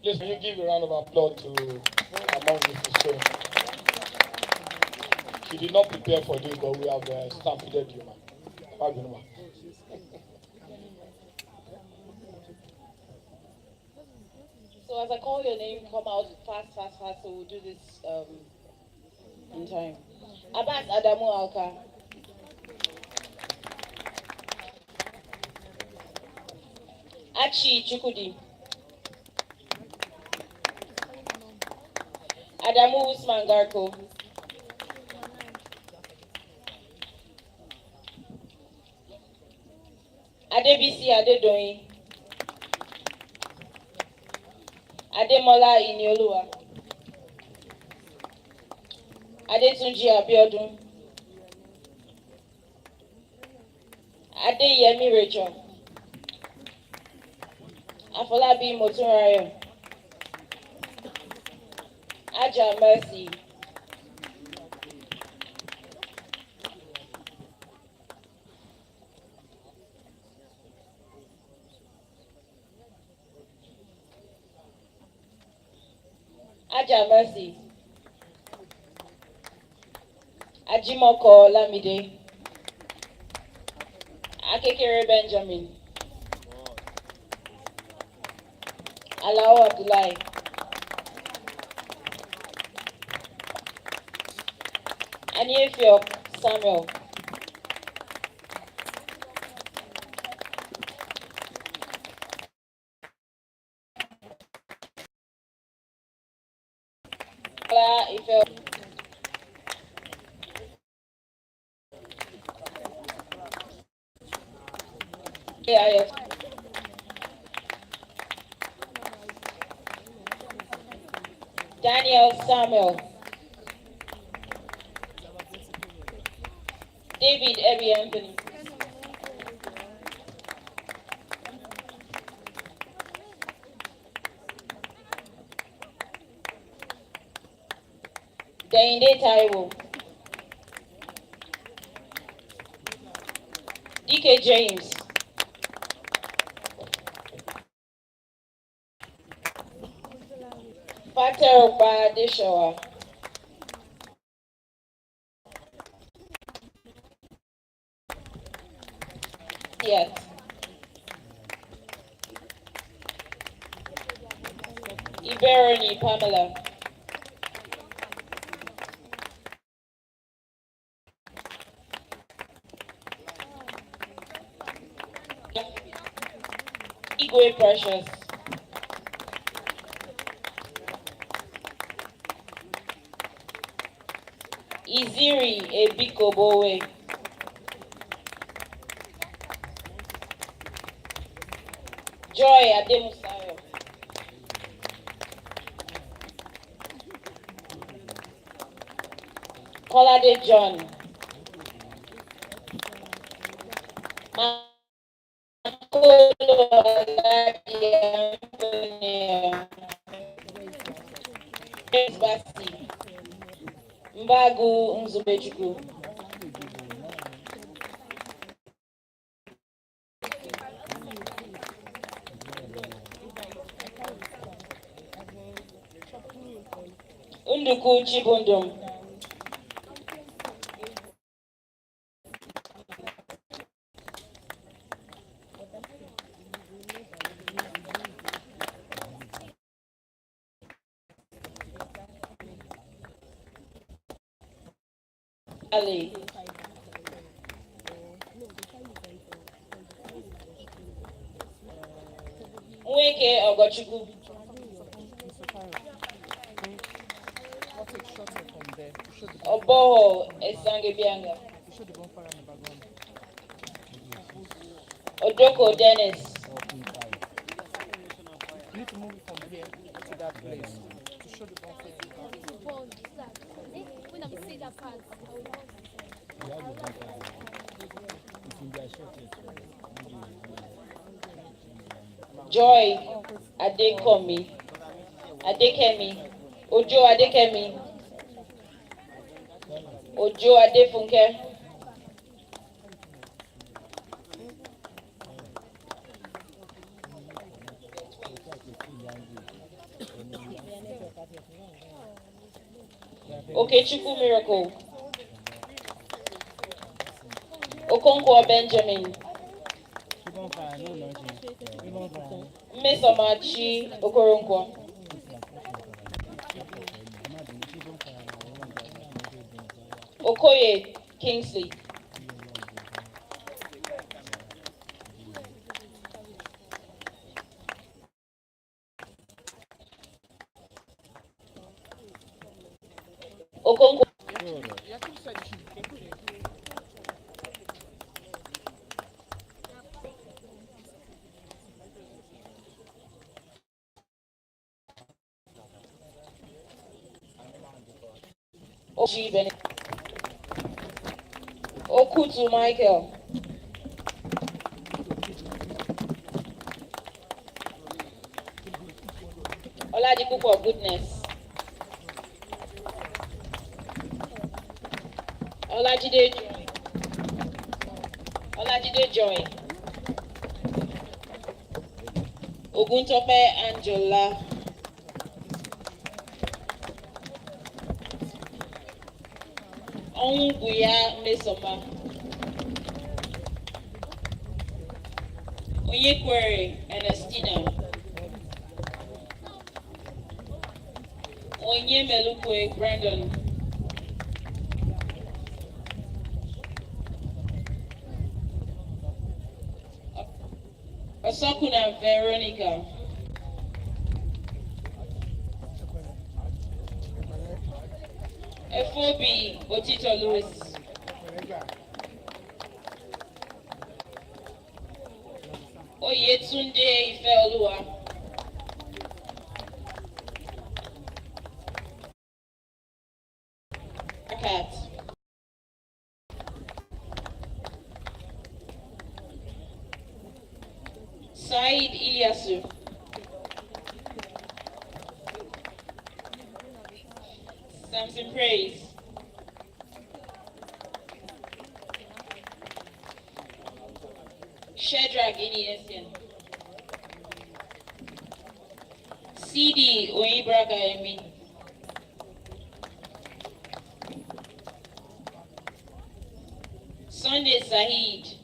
Please, can you give a round of applause to among Mrs. Shane? She did not prepare for this, but we have stampeded you, man. So as I call your name, come out fast, so we'll do this in time. Abbas Adamu Alka. Achi Chukudi. Adamu Usman Garko. Adebisi Adedoyin. Ademola Inioluwa. Adetunji Abiodun. Adeyemi Rachel. Afolabi Motunrayo. Aja Mercy. Aja Mercy. Ajimoko Lamide. Akekere Benjamin. Alao Abdullahi. Aniefio Samuel. Ife. Daniel Samuel. David Ebby Anthony. Dainde Taiwo. DK James. Pater Badeshawa. Yes. Iberoni Pamela. Igwe Precious. Iziri Ebikobowe. Joy Ademusayo. Kolade John. Makolo Aladi Antonio. James Basti. Mbagu Nzubechukwu. Nduku Chibundum. Ali. Nweke Ogochukwu. Oboho Esangebianga. Odoko Dennis. You need to move it from here to that place to show the bonfire. When I see that part, Joy Adekomi. Adekemi. Ojo Adekemi. Ojo Adefunke. Okechukwu Miracle. Okonkwo Benjamin. Mmesomachi Okoronkwo. Okoye Kingsley. Okonkwo. Okutu Michael. Oladipupo Goodness. Olajide Joy. Olajide Joy. Oguntope Angela. Onguya Mesoma. Onyekwere Ernestina. Onyemelukwe Brandon. Osokuna Veronica. FOB Otito Louis. Oyetunde Ifeoluwa. Cat. Said Ilyasu. Samson Praise. Shedrack Iniesian. CD Oibraka Emi. Sunday Saheed.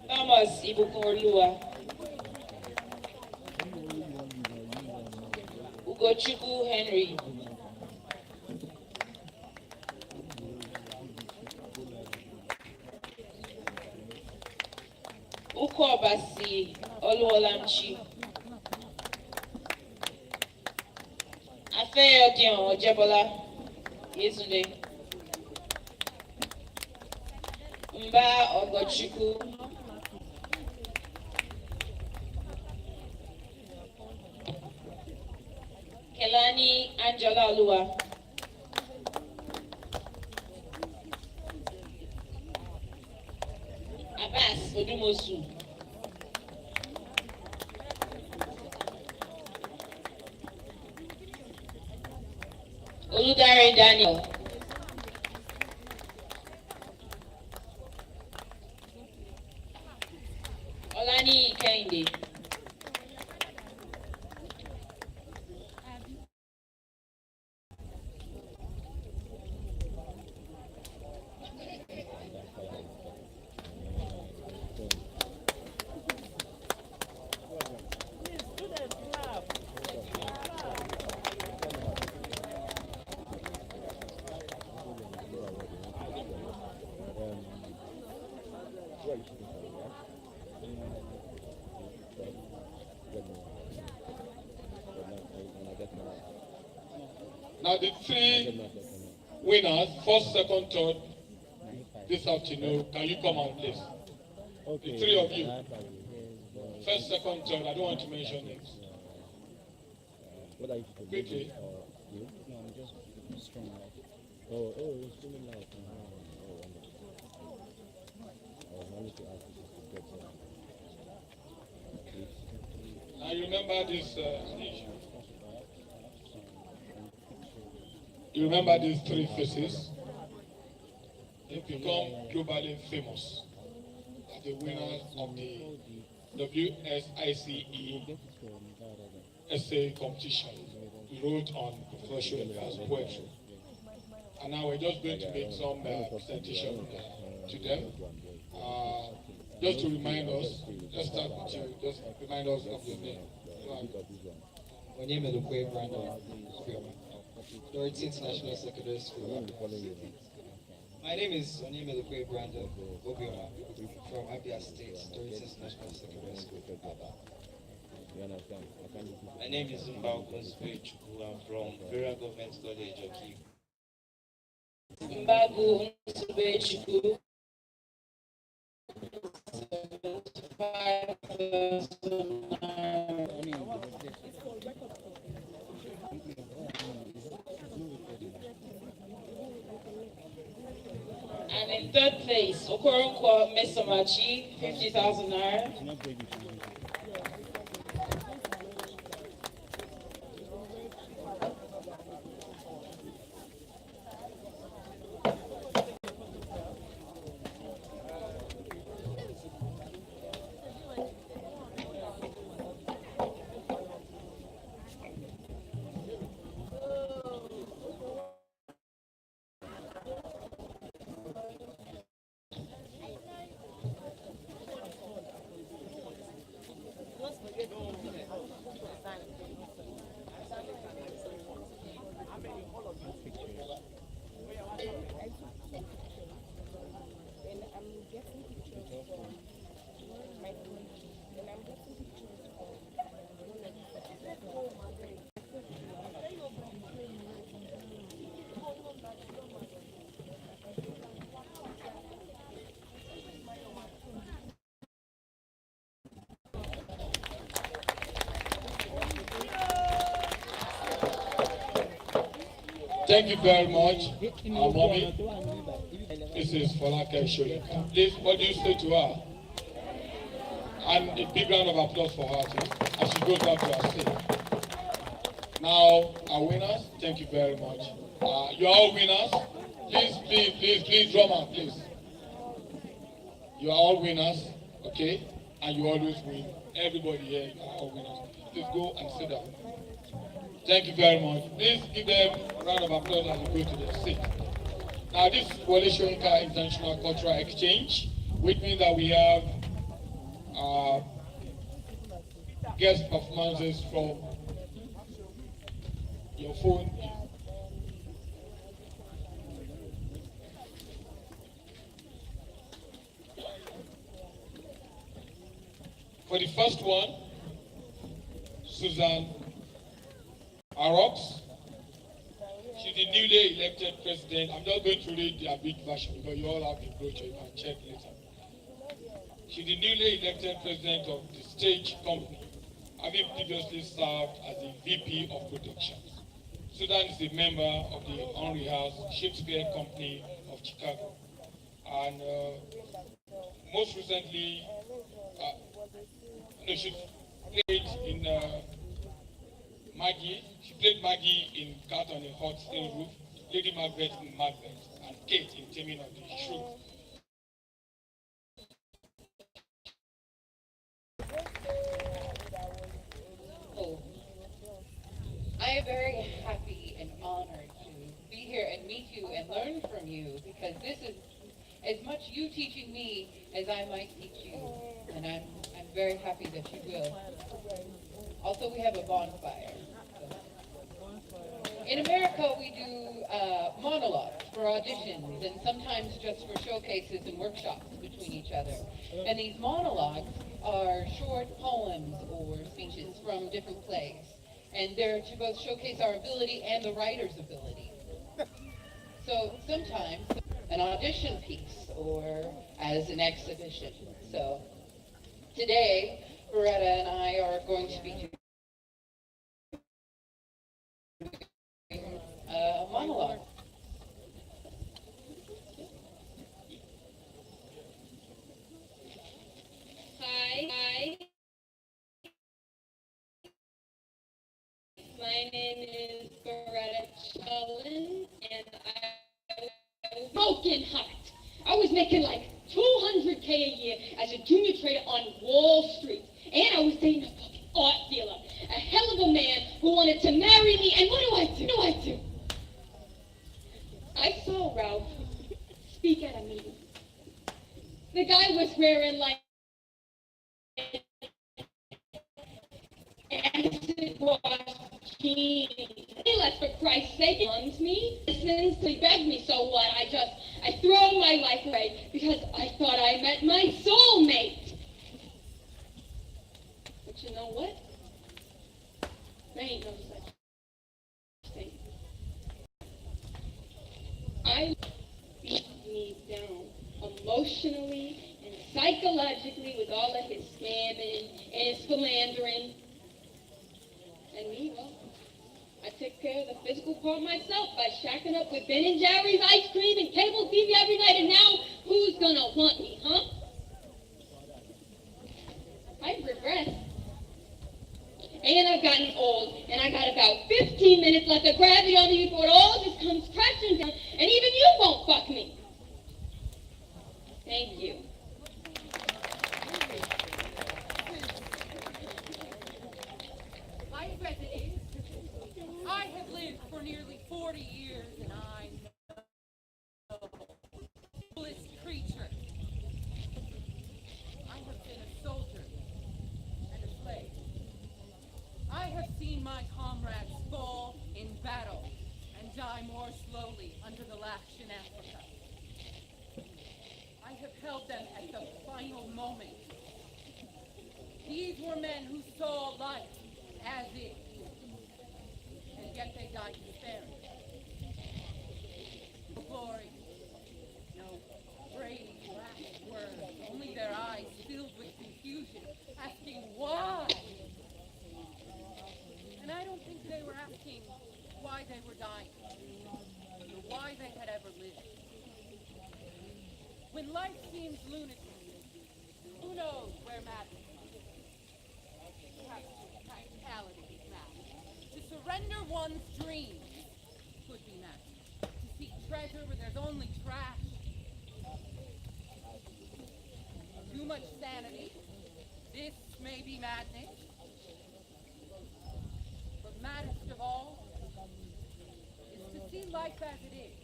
Thomas Ibukunolua. Ugochukwu Henry. Ukobasi Oluwalamchi. Afeodion Ojebola Yesunde. Mba Ogochukwu. Kelani Angela Olua. Abbas Odumosu. Oludare Daniel. Olani Kehinde. Now the three winners, first, second, third, this afternoon, can you come out please? The three of you. First, second, third, I don't want to mention names. Quickly. No, I'm just streaming live. It's streaming live. I wanted to ask you to get Now you remember this issue. You remember these three faces? They become globally famous as the winners of the WSICE essay competition. We wrote on professional as poetry. And now we're just going to make some presentation to them. Just to remind us, let's start with you, just remind us of your name. My name is Brandon. 13th National Secondary School. My name is Onyemedokwe Brandon Obioma from Abia State, 13th National Secondary School. My name is Mbauko Chuku. I'm from Federal Government College of Kivu. Mbagu Chuku. And in third place, Okoronkwo Mesamachi, 50,000 naira. Thank you very much, our mommy. This is Folake Soyinka. Please, what do you say to her? And a big round of applause for her too, as she goes back to her seat. Now, our winners, thank you very much. You are all winners. Please, drummer, please. You are all winners, okay? And you always win. Everybody here, you are all winners. Please go and sit down. Thank you very much. Please give them a round of applause as you go to their seat. Now, this is Wole Soyinka International Cultural Exchange, which means that we have guest performances from your phone. For the first one, Susan Arox. She's the newly elected president. I'm not going to read the big version because you all have the brochure, you can check later. She's the newly elected president of the Stage Company, having previously served as the VP of Production. Susan is a member of the unrehearsed Shakespeare Company of Chicago. And most recently, she played in Maggie. She played Maggie in Cat on a Hot Steel Roof, Lady Margaret in Macbeth, and Kate in Taming of the Shrew. Oh, I am very happy and honored to be here and meet you and learn from you, because this is as much you teaching me as I might teach you, and I'm very happy that you will. Also, we have a bonfire. In America, we do monologues for auditions and sometimes just for showcases and workshops between each other. And these monologues are short poems or speeches from different plays. And they're to both showcase our ability and the writer's ability. So sometimes an audition piece or as an exhibition. So today, Beretta and I are going to be doing a monologue. Hi. My name is Beretta Chulin, and I was smoking hot. I was making like $200K a year as a junior trader on Wall Street, and I was dating a fucking art dealer, a hell of a man who wanted to marry me. And what do? I saw Ralph speak at a meeting. The guy was wearing like acid wash jeans. He left, for Christ's sake, he loves me, listens, he begged me, so what? I throw my life away because I thought I met my soulmate. But you know what? There ain't no such thing. I beat me down emotionally and psychologically with all of his scamming and his philandering. And me, well, I took care of the physical part myself by shacking up with Ben and Jerry's ice cream and cable TV every night, and now who's gonna want me, huh? I regress. And I've gotten old, and I got about 15 minutes left of gravity on me before it all just comes crashing down, and even you won't fuck me. Thank you. My president, I have lived for nearly 40 years, and I know the coolest creature. I have been a soldier and a slave. I have seen my comrades fall in battle and die more slowly under the lash in Africa. I have held them at the final moment. These were men who saw life as it, and yet they died despairing. No glory, no brave last words, only their eyes filled with confusion, asking why. And I don't think they were asking why they were dying, or why they had ever lived. When life seems lunacy, who knows where madness is? Perhaps practicality is madness. To surrender one's dreams could be madness. To seek treasure where there's only trash. Too much sanity. This may be madness. But maddest of all is to see life as it is,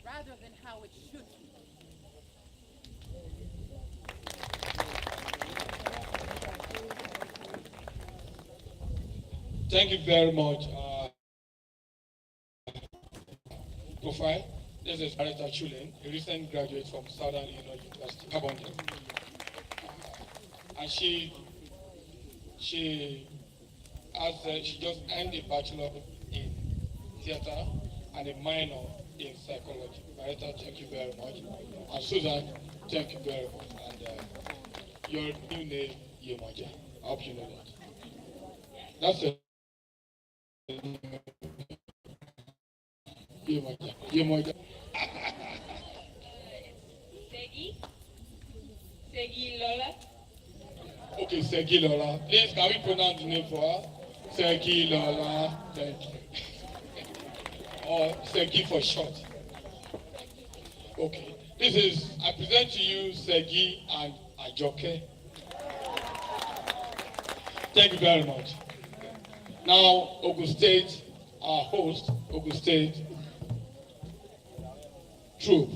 rather than how it should be. Thank you very much. Profile. This is Beretta Chulin, a recent graduate from Southern Illinois University, Carbondale. and she she just earned a bachelor in theater and a minor in psychology. Marita, thank you very much. And Susan, thank you very much. And your new name, Yemoja. I hope you know that. That's it. Yemoja. Yemoja. Segi Lola. Okay, Segi Lola. Please, can we pronounce the name for her? Segi Lola. Thank you. Or Segi for short. Okay. This is, I present to you Segi and Ajoke. Thank you very much. Now, Ogun State, our host, Ogun State Troop.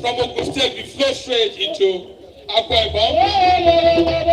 from Ogun State, we flow straight into Akwa Ibom.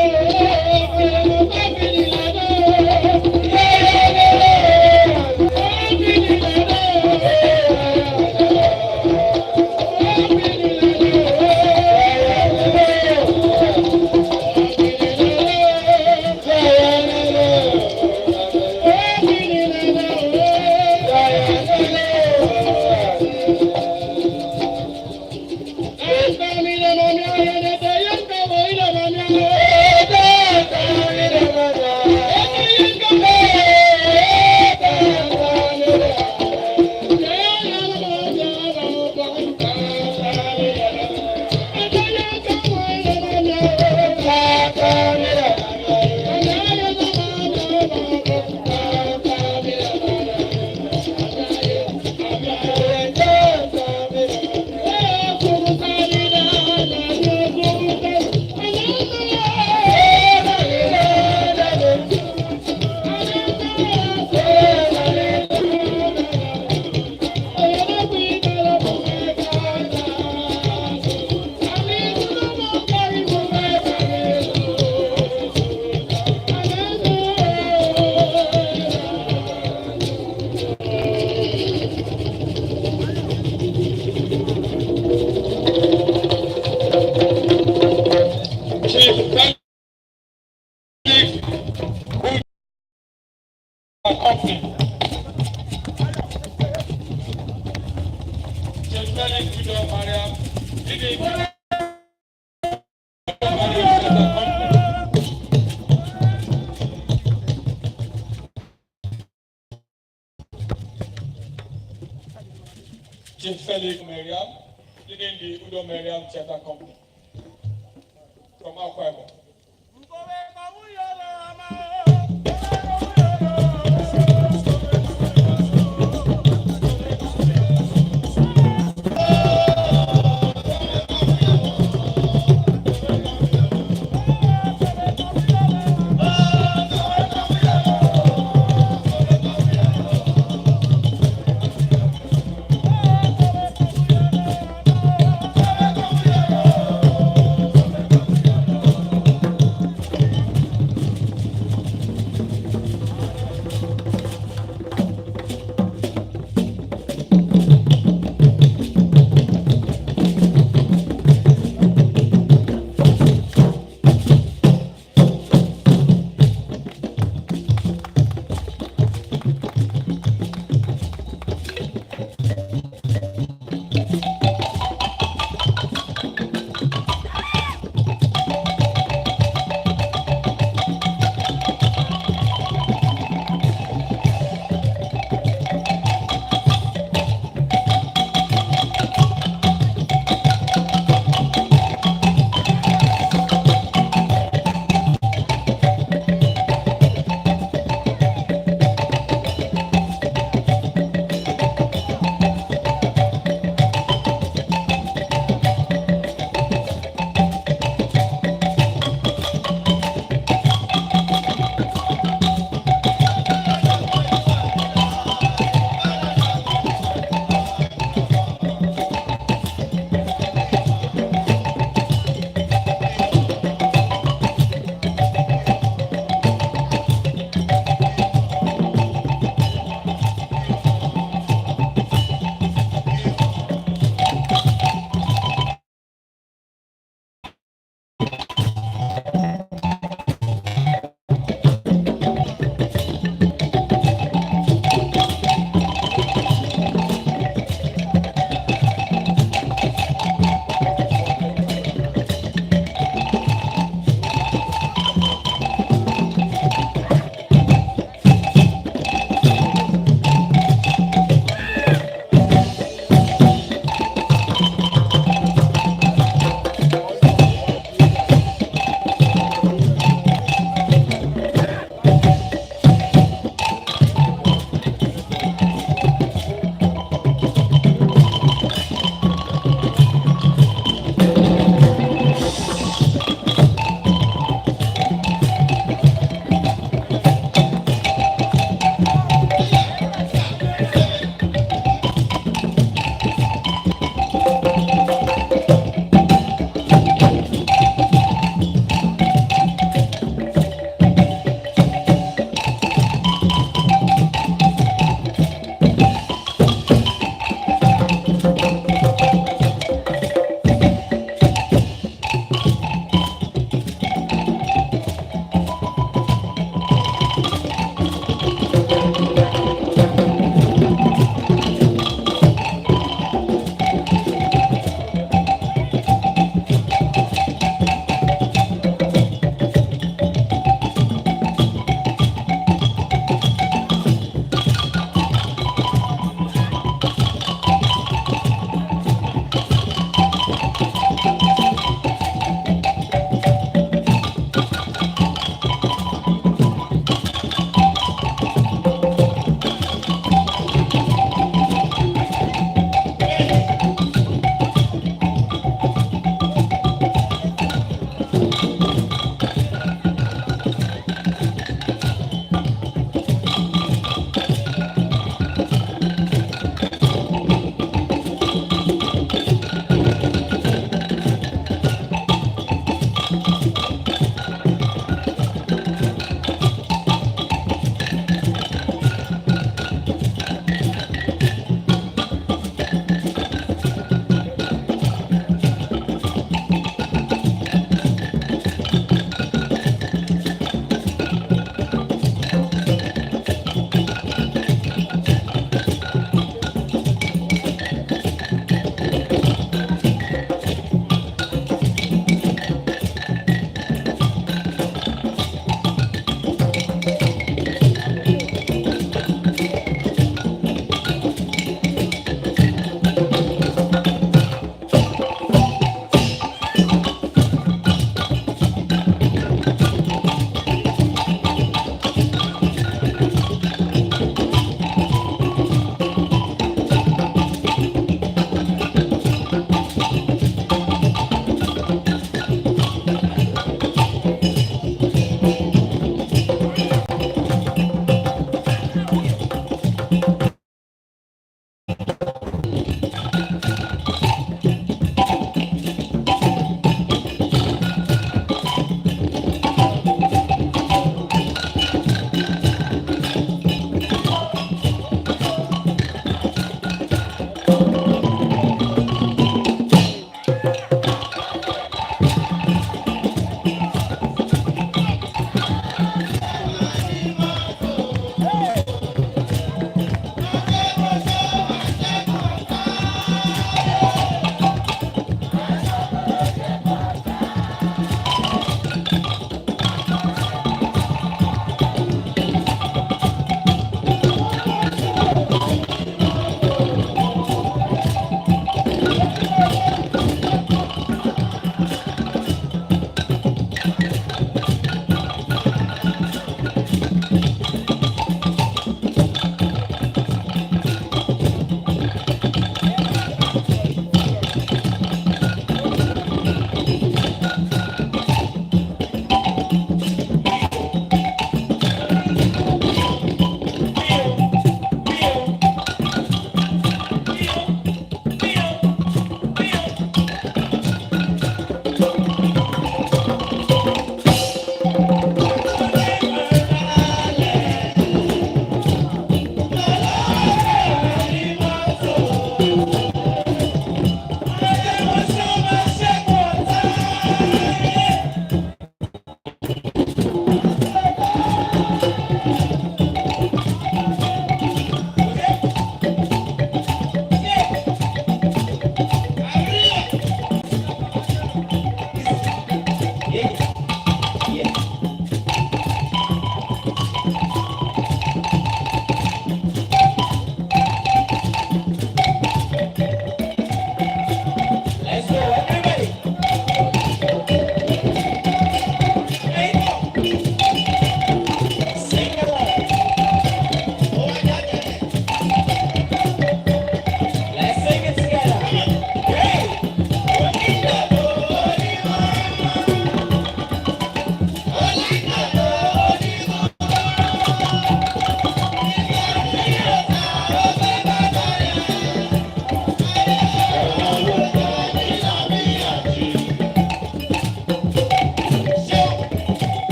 Chief Felix Meriam, leading the Udo Meriam Theatre Company from Akwa Ibom.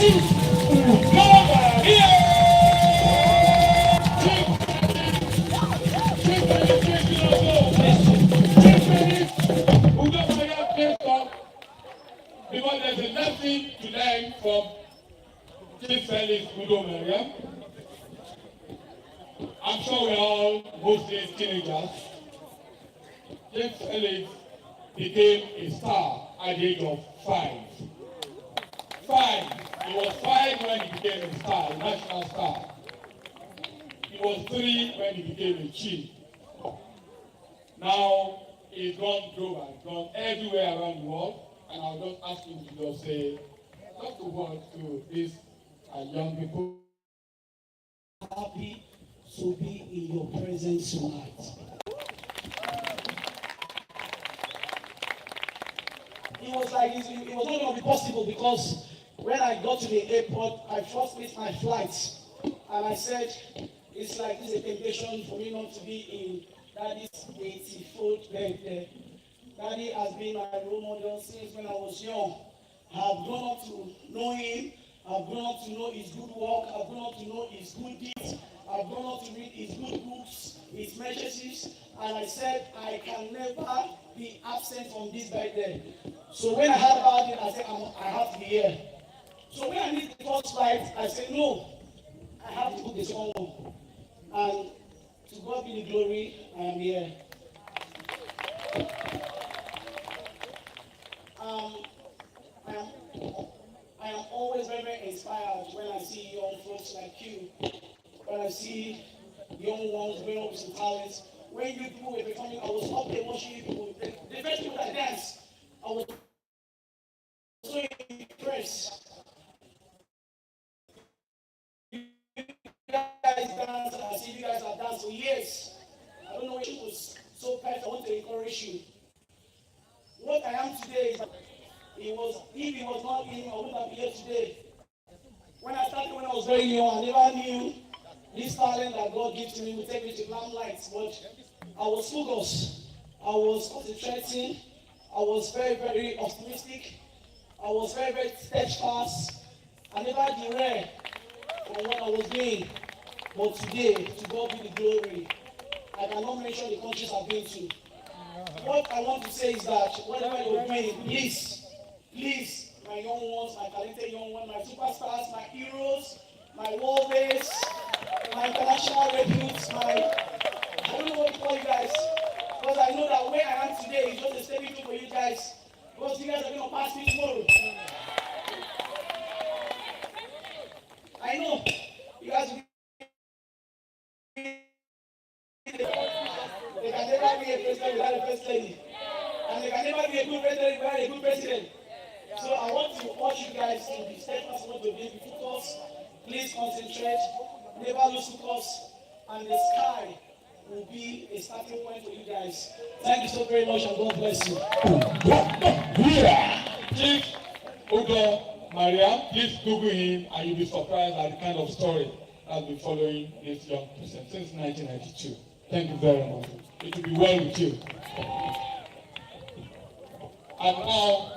Chief Ugo Maria. Chief Ugo Maria plays off because there's a lesson to learn from Chief Felix Ugo Maria. I'm sure we're all mostly teenagers. Chief Felix became a star at the age of 5. 5. He was 5 when he became a star, a national star. He was 3 when he became a chief. Now he's gone global, gone everywhere around the world, and I'll just ask him to just say just a word to these young people. Happy to be in your presence tonight. It was like it was not going to be possible because when I got to the airport, I first missed my flight, and I said, it's like this is a temptation for me not to be in Daddy's 84th birthday. Daddy has been my role model since when I was young. I've grown up to know him. I've grown up to know his good work. I've grown up to know his good deeds. I've grown up to read his good books, his messages, and I said I can never be absent from this birthday. So when I heard about it, I said I have to be here. So when I missed the first flight, I said no, I have to book the second one. And to God be the glory, I am here. I am always very, very inspired when I see young folks like you, when I see young ones growing up with some talents. When you people were performing, I was up there watching you people. The first people that dance, I was so impressed. You guys dance, I see you guys have danced for years. I don't know if it was so perfect. I want to encourage you. What I am today is if it was not him, I wouldn't have been here today. When I started when I was very young, I never knew this talent that God gives to me would take me to limelight. But I was focused. I was concentrating. I was very, very optimistic. I was very, very steadfast. I never derailed from what I was doing. But today, to God be the glory. I cannot mention the countries I've been to. What I want to say is that whatever you're doing, please, my young ones, my talented young ones, my superstars, my heroes, my Wole, my international recruits, I don't know what to call you guys, because I know that where I am today is just a stepping stone for you guys, because you guys are going to pass me tomorrow. I know you guys will be. They can never be a president without a first lady. And they can never be a good president without a good president. So I want to urge you guys to be steadfast, want to be focused. Please concentrate, never lose focus, and the sky will be a starting point for you guys. Thank you so very much, and God bless you. Chief Ugo Maria, please Google him, and you'll be surprised at the kind of story that's been following this young person since 1992. Thank you very much. It will be well with you. And now,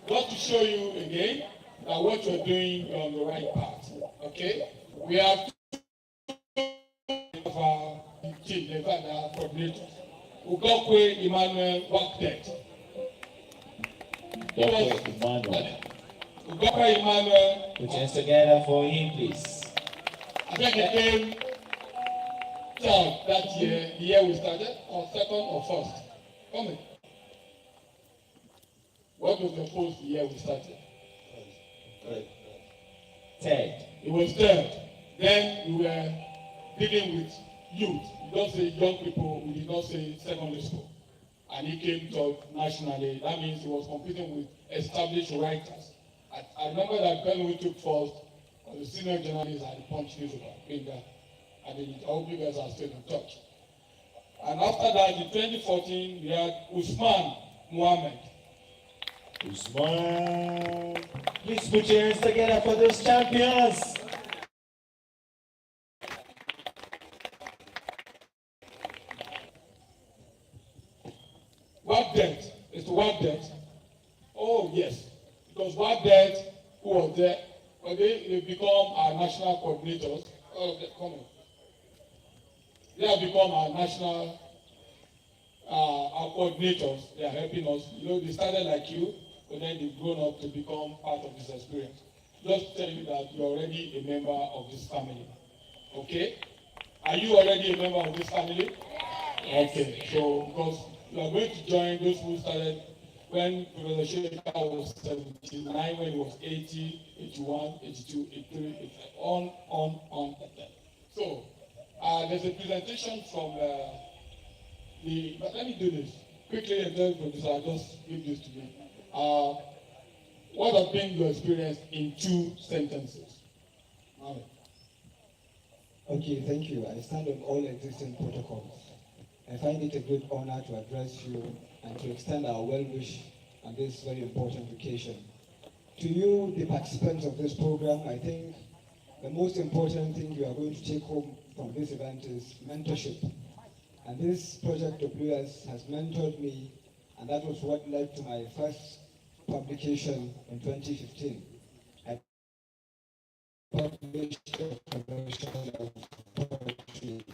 just to show you again that what you're doing, you're on the right path. Okay? We have our chief, the coordinator, Ugokwe Emmanuel Wakdet. Ugokwe Emmanuel. Put your hands together for him, please. I think he came third that year, the year we started, or second or first. Come in. What was the post the year we started? Third. It was third. Then we were dealing with youth. We don't say young people, we did not say secondary school. And he came to nationally. That means he was competing with established writers. I remember that when we took first, was the senior journalist at the Punch newspaper, Binga. And I hope you guys are still in touch. And after that, in 2014, we had Usman Mohammed. Usman. Please put your hands together for those champions. Wagdet. It's Wagdet. Oh, yes. It was Wagdet who was there, but they become our national coordinators. All of them, come on. They have become our national our coordinators. They are helping us. You know, they started like you, but then they've grown up to become part of this experience. Just tell you that you're already a member of this family. Okay? Are you already a member of this family? Yes. Okay, so because you are going to join those who started when Professor Soyinka was 79, when he was 80, 81, 82, 83, 85, on. So, there's a presentation from but let me do this quickly, and then producer, I'll just give this to you. What has been your experience in 2 sentences? Mohammed. Okay, thank you. I stand on all existing protocols. I find it a great honor to address you and to extend our well-wish on this very important occasion. To you, the participants of this program, I think the most important thing you are going to take home from this event is mentorship. And this project WS has mentored me, and that was what led to my first publication in 2015. I published a collection of poetry.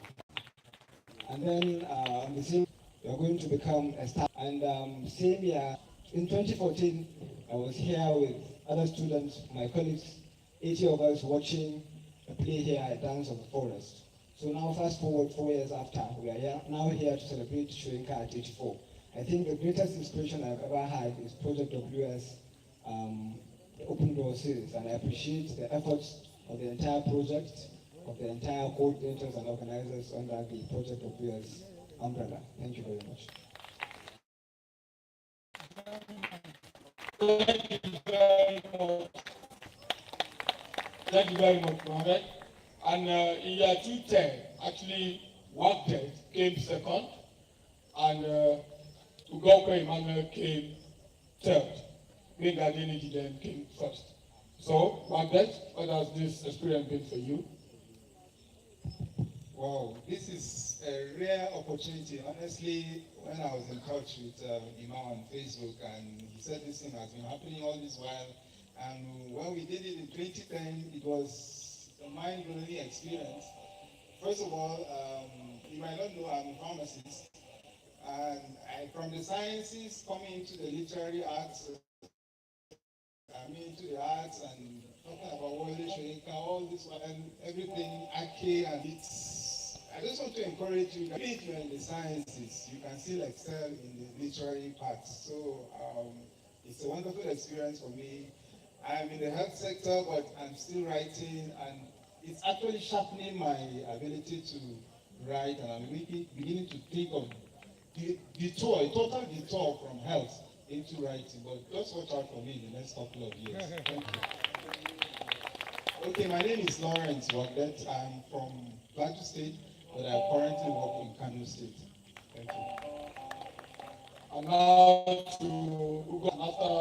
And then on the same, we are going to become a star. And same year, in 2014, I was here with other students, my colleagues, 80 of us watching a play here at Dance of the Forest. So now fast forward 4 years after, we are now here to celebrate Soyinka at 84. I think the greatest inspiration I've ever had is Project WS, the Open Door series, and I appreciate the efforts of the entire project, of the entire coordinators and organizers under the Project WS umbrella. Thank you very much. Thank you very much. Thank you very much, Mohammed. And in year 2010, actually, Wagdet came second, and Ugokwe Emmanuel came third. Mingadini then came first. So, Wagdet, what has this experience been for you? Wow, this is a rare opportunity. Honestly, when I was in touch with Imam on Facebook, and he said this thing has been happening all this while, and when we did it in 2010, it was a mind-blowing experience. First of all, you might not know I'm a pharmacist, and from the sciences coming into the literary arts, I'm into the arts and talking about Wole, Soyinka, all this and everything, Ake, and it's. I just want to encourage you that if you're in the sciences, you can still excel in the literary parts. So it's a wonderful experience for me. I'm in the health sector, but I'm still writing, and it's actually sharpening my ability to write, and I'm beginning to think of a total detour from health into writing, but just watch out for me in the next couple of years. Thank you. Okay, my name is Lawrence Wagdet. I'm from Plateau State, but I currently work in Kano State. Thank you. And now to Ugo, after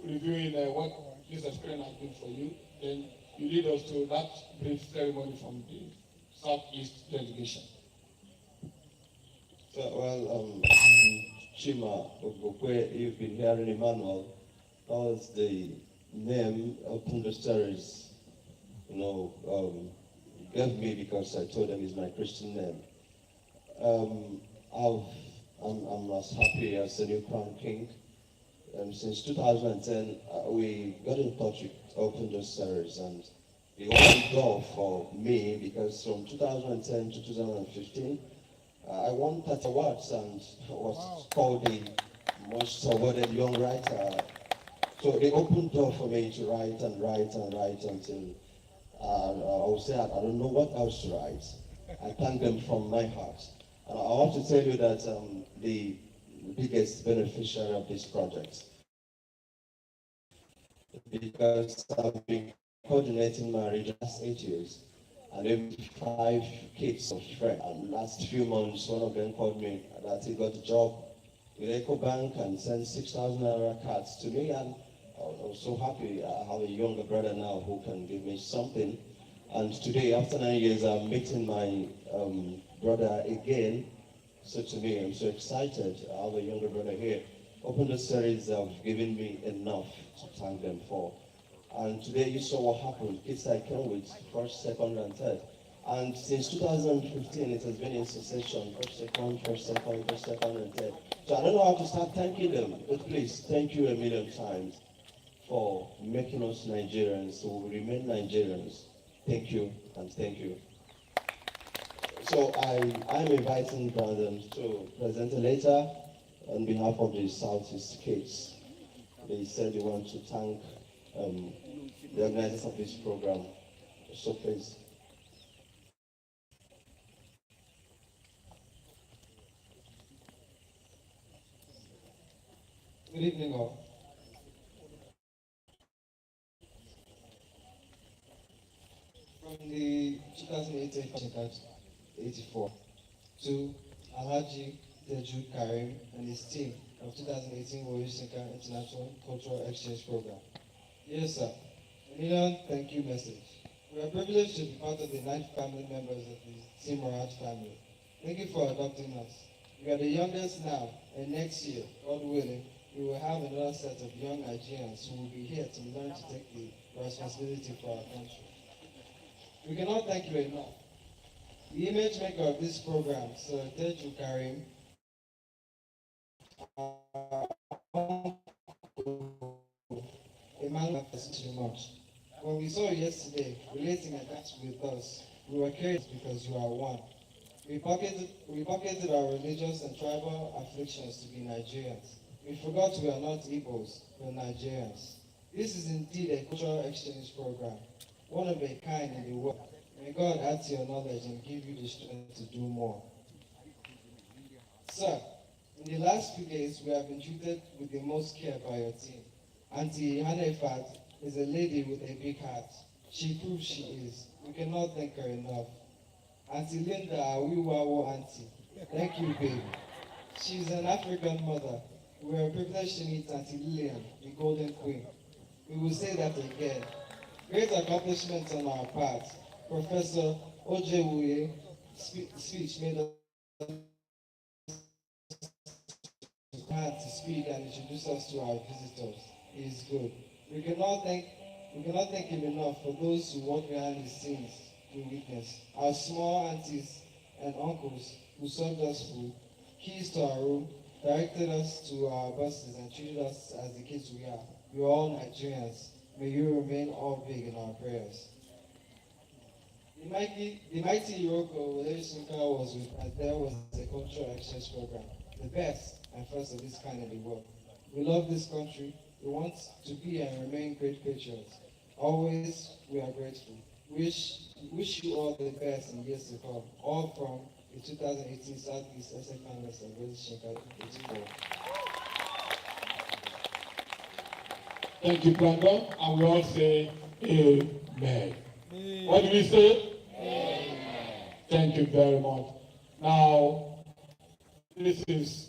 reviewing what this experience has been for you, then you lead us to that brief ceremony from the Southeast delegation. So, well, Chima Ogokwe, you've been hearing Emmanuel. That was the name of the series, gave me because I told him it's my Christian name. I'm as happy as the new Crown King. Since 2010, we got in touch with Open Door Series, and the opened door for me because from 2010 to 2015, I won 30 awards and was called the most awarded young writer. So they opened door for me to write and write and write until I would say I don't know what else to write. I thank them from my heart. And I want to tell you that the biggest beneficiary of this project, because I've been coordinating my region last 8 years, and every 5 kids of friends. And last few months, one of them called me that he got a job with EcoBank and sent 6,000 naira cards to me, and I was so happy. I have a younger brother now who can give me something. And today, after 9 years, I'm meeting my brother again. So to me, I'm so excited. I have a younger brother here. Open the series have given me enough to thank them for. And today you saw what happened. Kids that came with first, second, and third. And since 2015, it has been in succession, first, second, and third. So I don't know how to start thanking them, but please, thank you a million times for making us Nigerians, so we remain Nigerians. Thank you, and thank you. So I'm inviting Brandon to present a letter on behalf of the Southeast kids. They said they want to thank the organizers of this program. So please. Good evening, all. From the 2018 84 to Alhaji Teju Karim and his team of 2018 Soyinka International Cultural Exchange Program. Yes, sir. A million thank you message. We are privileged to be part of the 9 family members of the Team Murad family. Thank you for adopting us. We are the youngest now, and next year, God willing, we will have another set of young Nigerians who will be here to learn to take the responsibility for our country. We cannot thank you enough. The image maker of this program, Sir Teju Karim, Emmanuel, too much. When we saw you yesterday relating a dance with us, we were curious because you are one. We pocketed our religious and tribal afflictions to be Nigerians. We forgot we are not Igbos, but Nigerians. This is indeed a cultural exchange program, one of a kind in the world. May God add to your knowledge and give you the strength to do more. Sir, in the last few days, we have been treated with the most care by your team. Auntie Hanefat is a lady with a big heart. She proves she is. We cannot thank her enough. Auntie Linda, Awiwawo Auntie. Thank you, babe. She's an African mother. We are privileged to meet Auntie Lillian, the Golden Queen. We will say that again. Great accomplishments on our part. Professor Ojewuye speech made us plan to speak and introduce us to our visitors. He is good. We cannot thank him enough for those who work behind the scenes we witness. Our small aunties and uncles who served us food, keys to our room, directed us to our buses and treated us as the kids we are. We are all Nigerians. May you remain all big in our prayers. The mighty Iroko Soyinka was with us. There was a cultural exchange program, the best and first of its kind in the world. We love this country. We want to be and remain great patriots. Always, we are grateful. Wish you all the best in years to come. All from the 2018 Southeast Essex Congress of Soyinka 84. Thank you, Brandon. And we all say amen. What do we say? Amen. Thank you very much. Now, this is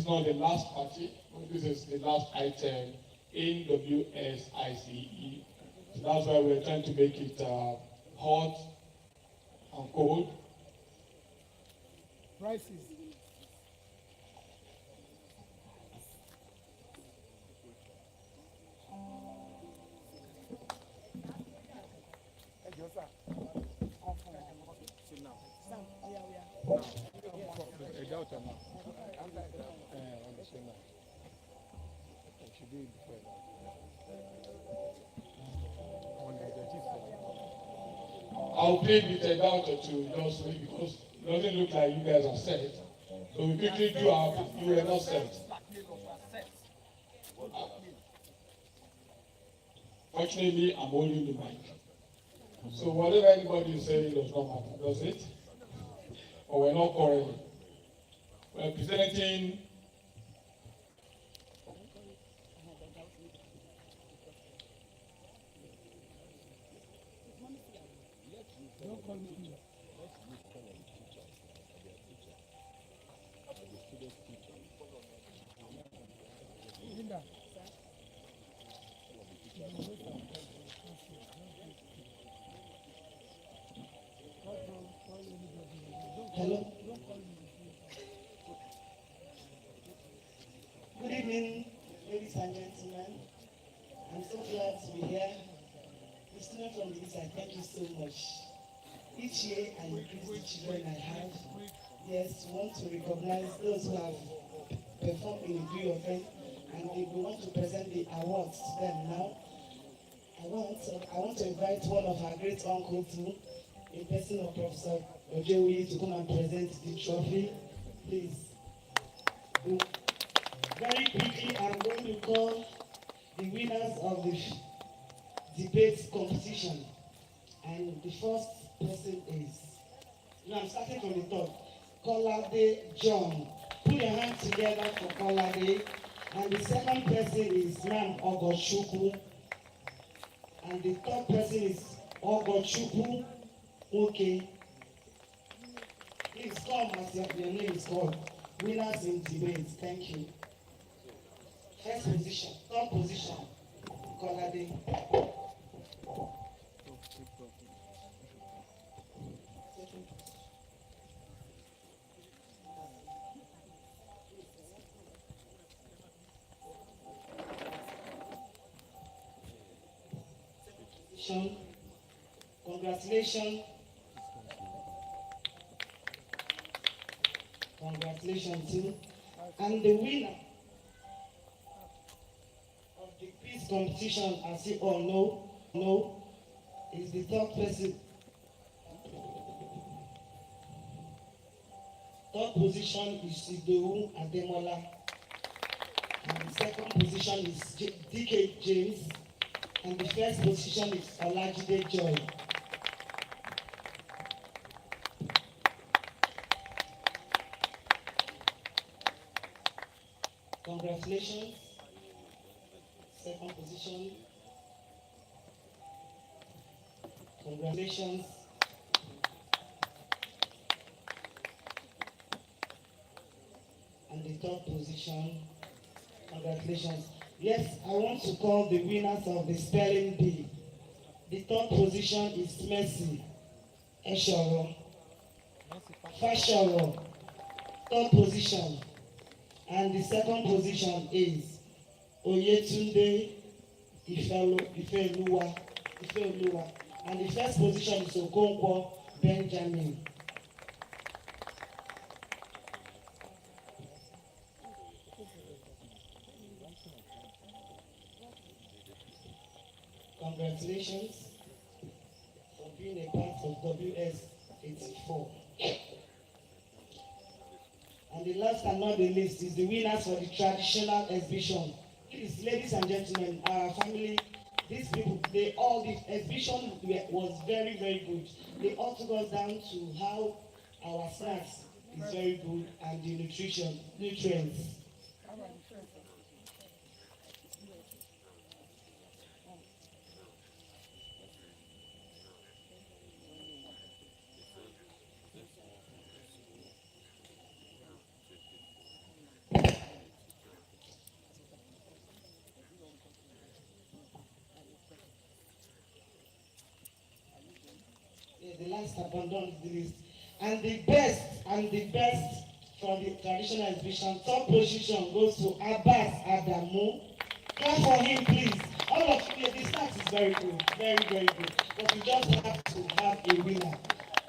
not the last party, but this is the last item in WSICE. So that's why we're trying to make it hot and cold. Prices. I'll plead with a doubt or two just because it doesn't look like you guys are set. So we quickly do our, you were not set. Fortunately, I'm holding the mic. So whatever anybody is saying does not matter, does it? Or we're not quarreling. We're presenting Hello? evening, ladies and gentlemen. I'm so glad to be here. The student from the East, thank you so much. Each year I increase the children I have. Yes, we want to recognize those who have performed in the view of them, and we want to present the awards to them now. I want to invite one of our great uncles too, in person of Professor Ojewi, to come and present the trophy. Please. Very quickly, I'm going to call the winners of the debate competition. And the first person is, now I'm starting from the top, Kolade John. Put your hands together for Kolade. And the second person is Ram Ogochukwu. And the third person is Ogochukwu. Okay. Please come as your name is called. Winners in debate. Thank you. First position, third position, Kolade. Congratulations. Congratulations too. And the winner of the quiz competition, as you all know, is the third person. Third position is Sidowu Ademola. And the second position is DK James. And the first position is Olajide Joy. Congratulations. Second position. Congratulations. And the third position. Congratulations. Yes, I want to call the winners of the spelling bee. The third position is Mercy Eshoro. Fashoro. Third position. And the second position is Oyetunde Ifeluwa. And the first position is Okonkwo Benjamin. Congratulations for being a part of WS84. And the last and not the least is the winners for the traditional exhibition. Please, ladies and gentlemen, our family, these people, the exhibition was very, very good. They all took us down to how our snacks is very good and the nutrients. The last abandoned the list. And the best from the traditional exhibition, top position goes to Abbas Adamu. Clap for him, please. All of you, the stats is very good, very, very good. But we just have to have a winner.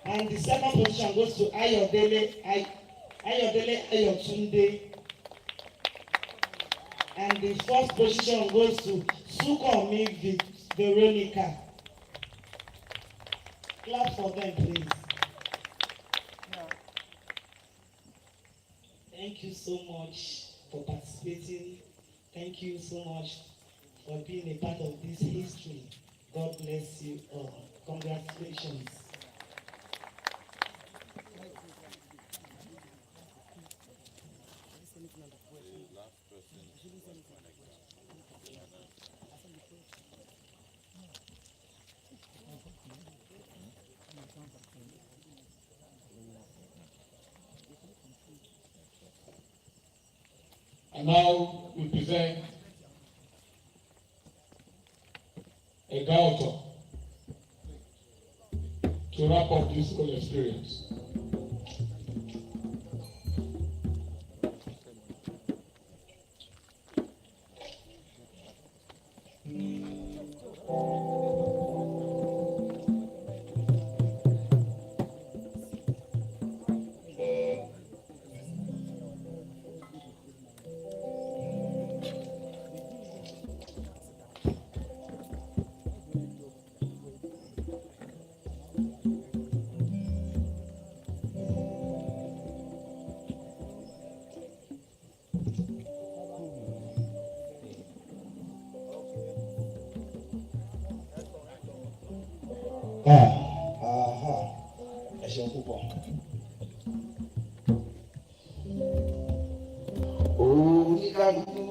And the second position goes to Ayodele Ayotunde. And the first position goes to Sukomi Veronica. Clap for them, please. Thank you so much for participating. Thank you so much for being a part of this history. God bless you all. Congratulations. And now we present a daughter to wrap up this whole experience. Ẹ ṣeun púpọ̀. Oníkálukú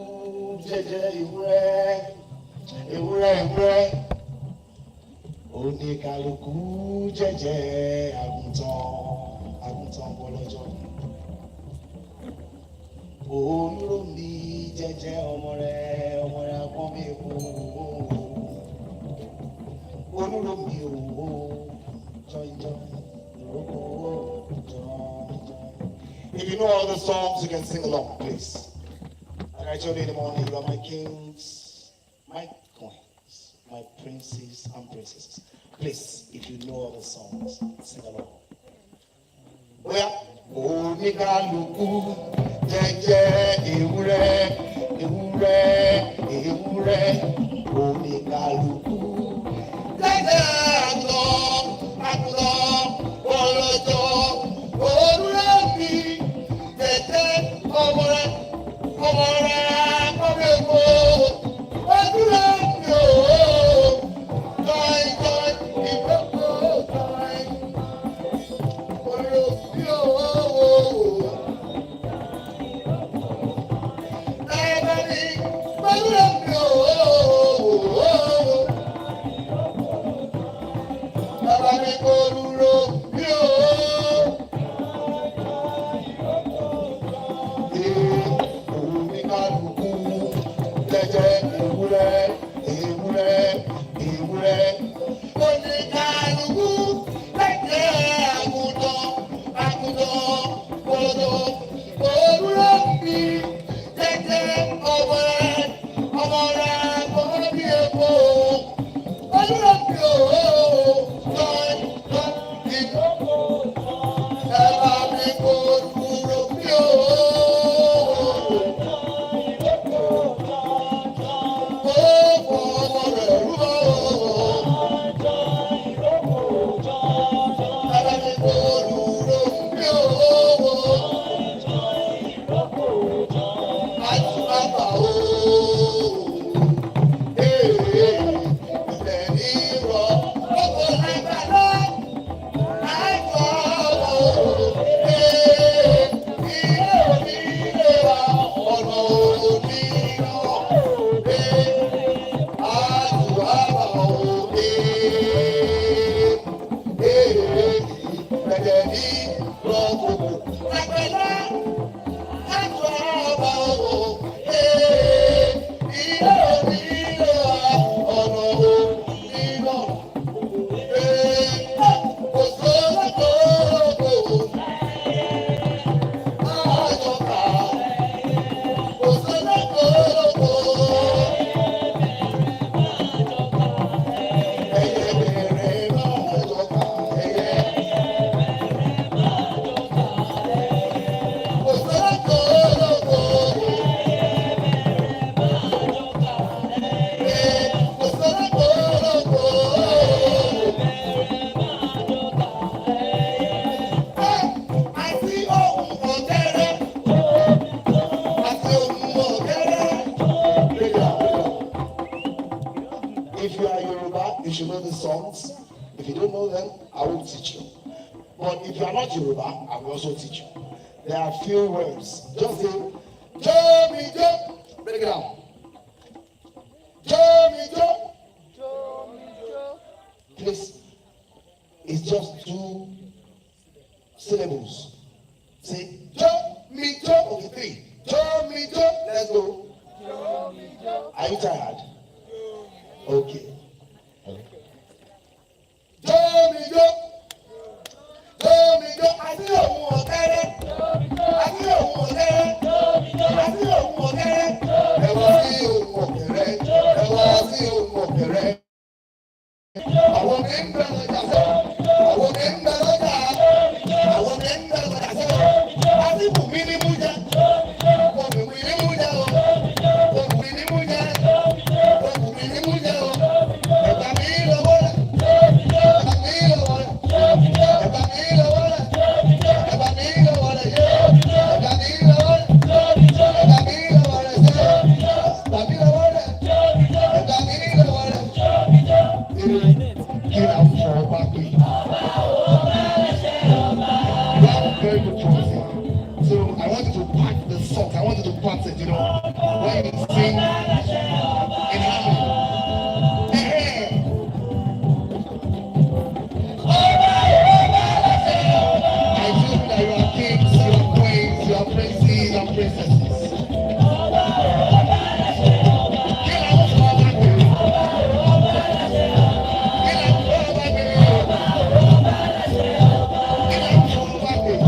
jẹ́jẹ́ ewúrẹ́, ewúrẹ́ ewúrẹ́. Oníkálukú jẹ́jẹ́ àgùntàn, àgùntàn bọ́lọ́jọ́. Olúromi jẹ́jẹ́ ọmọ rẹ̀ apọ́n mi kú. Olúromi òwò jọjọ, ìrókò jọjọ. If you know all the songs, you can sing along, please. Like I told you in the morning, you are my kings, my queens, my princes and princesses. Please, if you know all the songs, sing along. Well, oníkálukú jẹ́jẹ́ ewúrẹ́, ewúrẹ́, ewúrẹ́. Oníkálukú jẹ́jẹ́ àgùntàn, àgùntàn bọ́lọ́jọ́. Olúromi jẹ́jẹ́ ọmọ rẹ̀, ọmọ rẹ̀ kọ́mẹ́kọ́. Olúromi ooo, join, join, ìgbẹ́kọ̀ join. Olúromi ooo. Everybody, Olúromi ooo. Everybody, Olúromi ooo. Oníkálukú jẹ́jẹ́ ewúrẹ́, ewúrẹ́, ewúrẹ́. Oníkálukú jẹ́jẹ́ àgùntàn, àgùntàn bọ́lọ́jọ́. Olúromi jẹ́jẹ́ ọmọ rẹ̀, ọmọ bí epo. Olúromi ooo, join, join, ìjókòó. Ẹ bá mi kó Olúromi ooo. If you are Yoruba, you should know the songs. If you don't know them, I will teach you. But if you are not Yoruba, I will also teach you. There are few words. Just say, Jo mi jo. Break it down. Jo mi jo. Jo mi jo. Please, it's just 2 syllables. Say, Jo mi jo. Okay, 3. Jo mi jo. Let's go. Jo mi jo. Are you tired? Okay. Domigo, Domigo, I see a woman there. I see a woman there. I see a woman there. Never see a woman there. Never see a woman there. I want him to I want him to I want him to I see Bumini Muja. want you to practice, you know, when you sing in harmony. Hey, I feel that you are kings, you are queens, you are princes and princesses. Get out for my baby. Get out for my baby. Get out for my baby.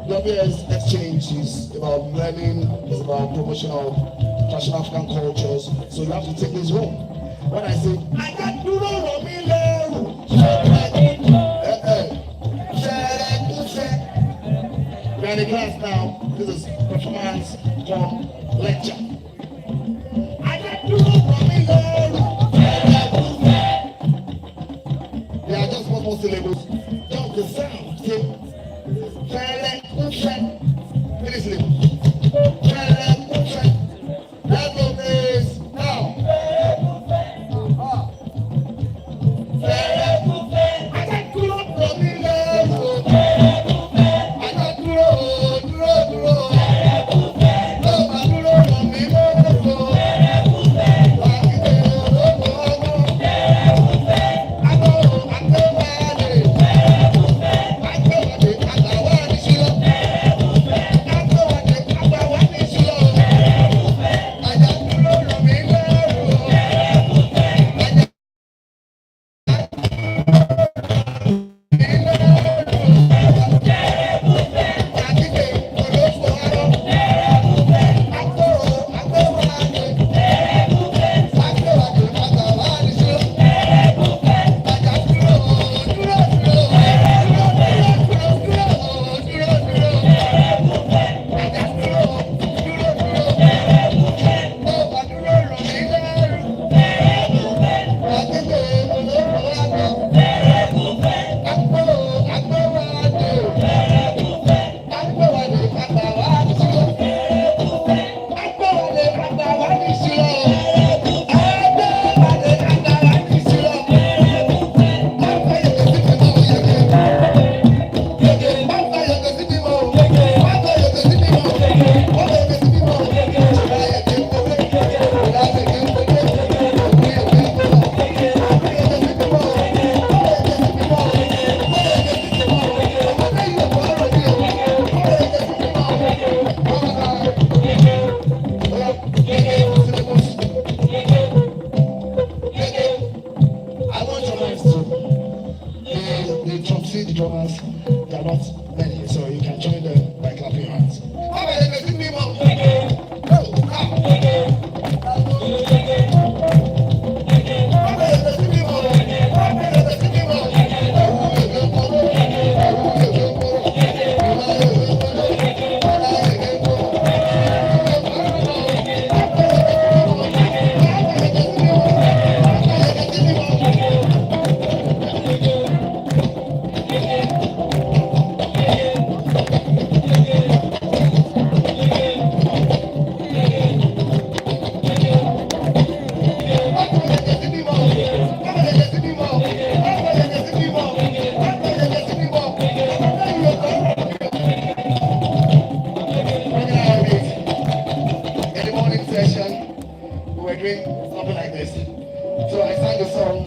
WS Exchange is about learning, it's about promotion of traditional African cultures. So you have to take this role. When I say, I got duro romile, we're in the class now. This is performance from lecture. I got duro romile. They are just one more syllables. Just the sound. See? Finish it. That one is now. I got duro romile. I got duro. song,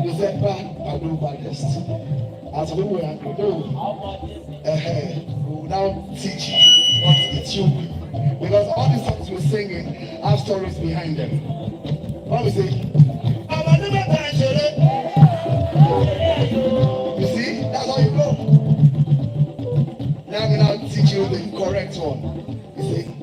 you said bad, I do baddest. As we were angry, we will now teach you what it should be. Because all the songs we're singing have stories behind them. What we say? You see, that's how you go. Now we now teach you the correct one. You see?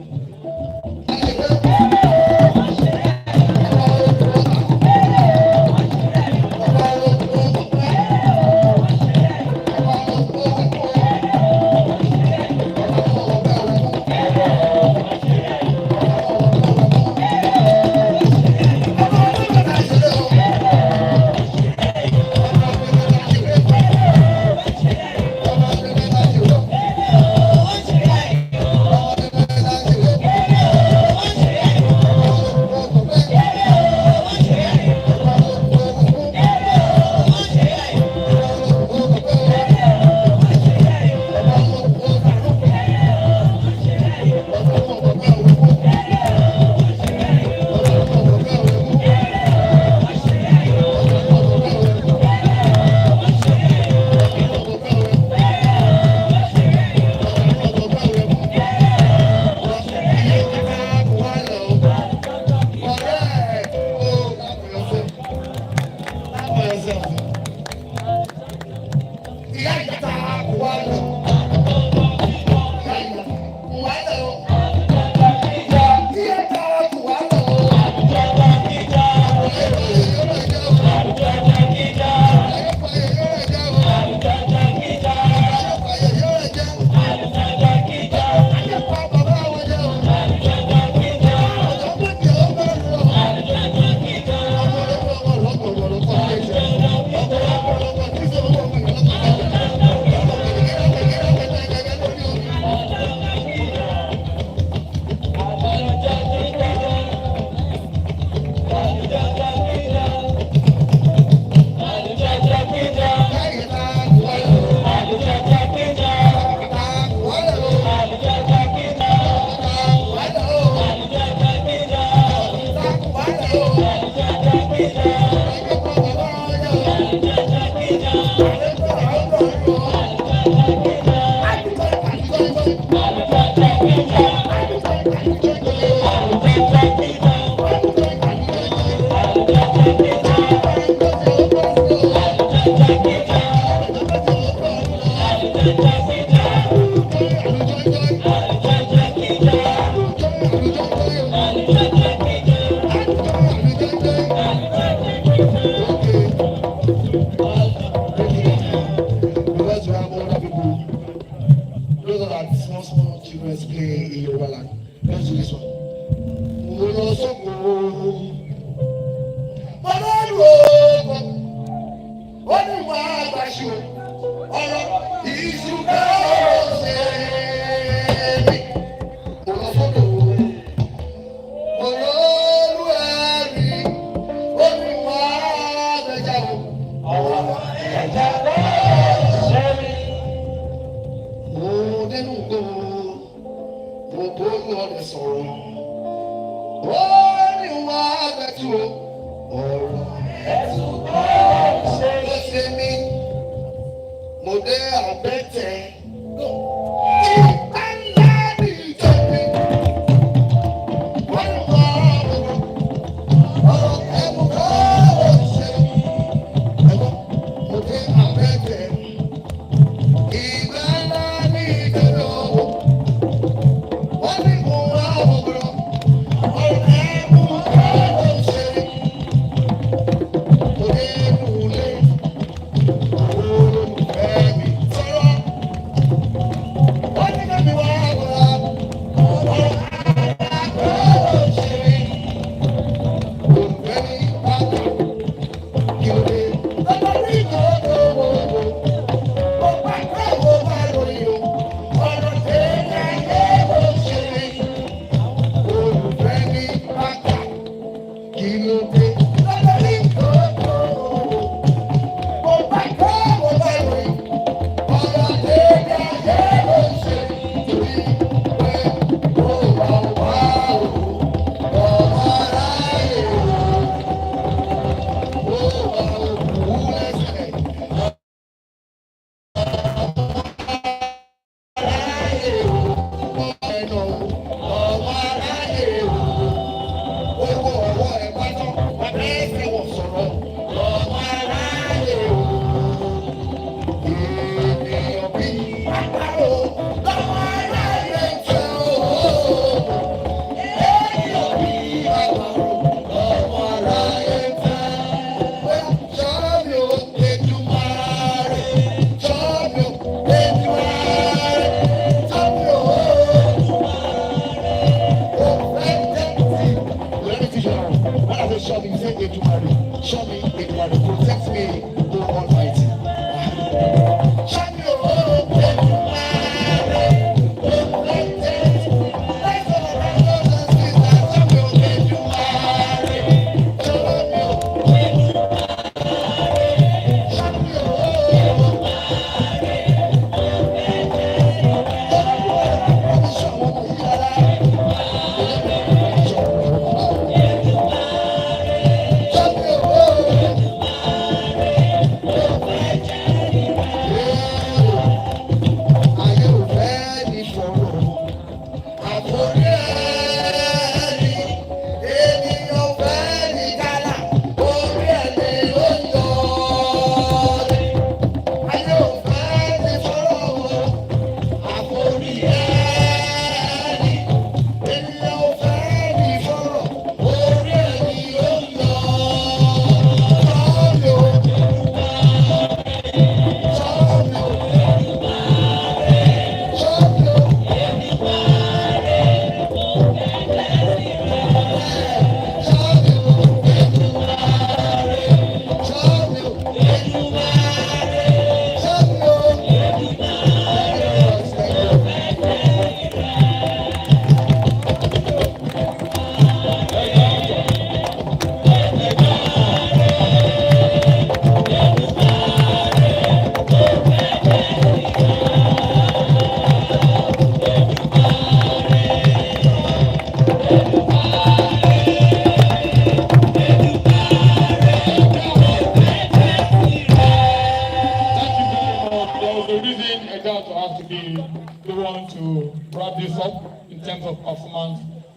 It will protect me, O Almighty.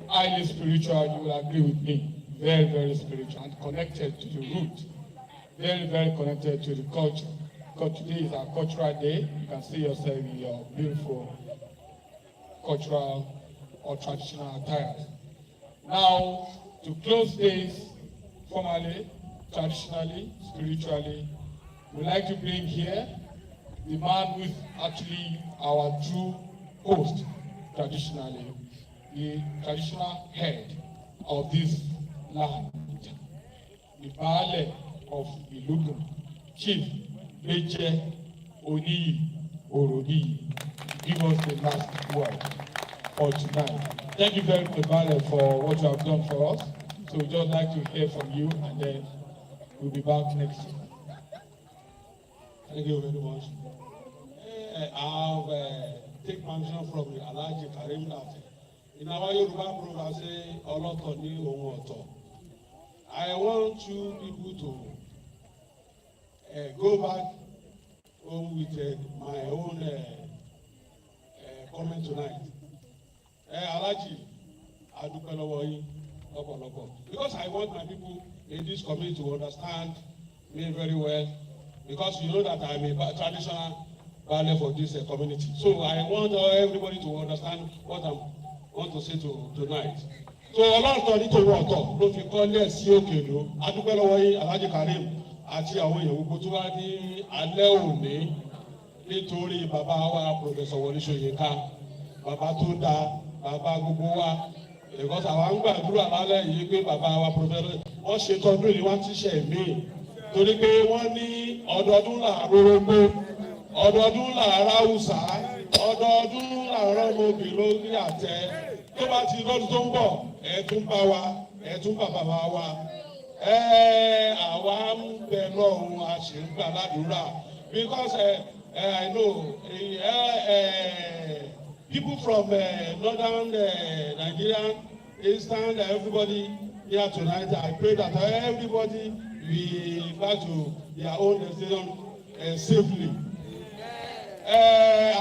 Highly spiritual, you will agree with me. Very, very spiritual and connected to the root. Very, very connected to the culture. Because today is our cultural day. You can see yourself in your beautiful cultural or traditional attire. Now, to close this formally, traditionally, spiritually, we'd like to bring here the man who is actually our true host traditionally, the traditional head of this land, the Baale of Ilugun, Chief Beche Oni Orobi. Give us the last word for tonight. Thank you very much, Baale, for what you have done for us. So we'd just like to hear from you, and then we'll be back next year. Thank you very much. I've taken permission from Alhaji Karim that in our Yoruba program say Ọlọ́tọ̀ ní ohun ọ̀tọ̀. I want you people to go back home with my own comment tonight. Alhaji, I do lọ́wọ́ yín lọ́pọ̀lọpọ̀ because I want my people in this community to understand me very well because you know that I'm a traditional Baale for this community. So I want everybody to understand what I want to say tonight. So Ọlọ́tọ̀ nítorí ọ̀tọ̀ ló fi kọ́ lẹ̀ sí Òkèlú. A dúpẹ́ lọ́wọ́ yín Alhaji Karim àti àwọn èèyàn gbogbo tó wá ní alẹ́ òní nítorí bàbá wa Professor Wole Soyinka, bàbá tó dáa, bàbá gbogbo wa. Because àwa ń gbàdúrà lálẹ́ yìí pé bàbá wa Professor wọ́n ṣe tọdún ìlú wa ti ṣe mí torí pé wọ́n ní ọdọọdún làárọ̀ rógbó, ọdọọdún làárọ̀ Haúsá, ọdọọdún làárọ̀ mọ́bì lórí àtẹ. Tó bá ti lọ́dún tó ń bọ̀ ẹ tún bá wa ẹ tún bá bàbá wa àwa ń bẹ lọ́run a sì ń gbà ládùúrà because I know people from northern Nigeria, eastern, everybody here tonight. I pray that everybody will back to their own destination safely.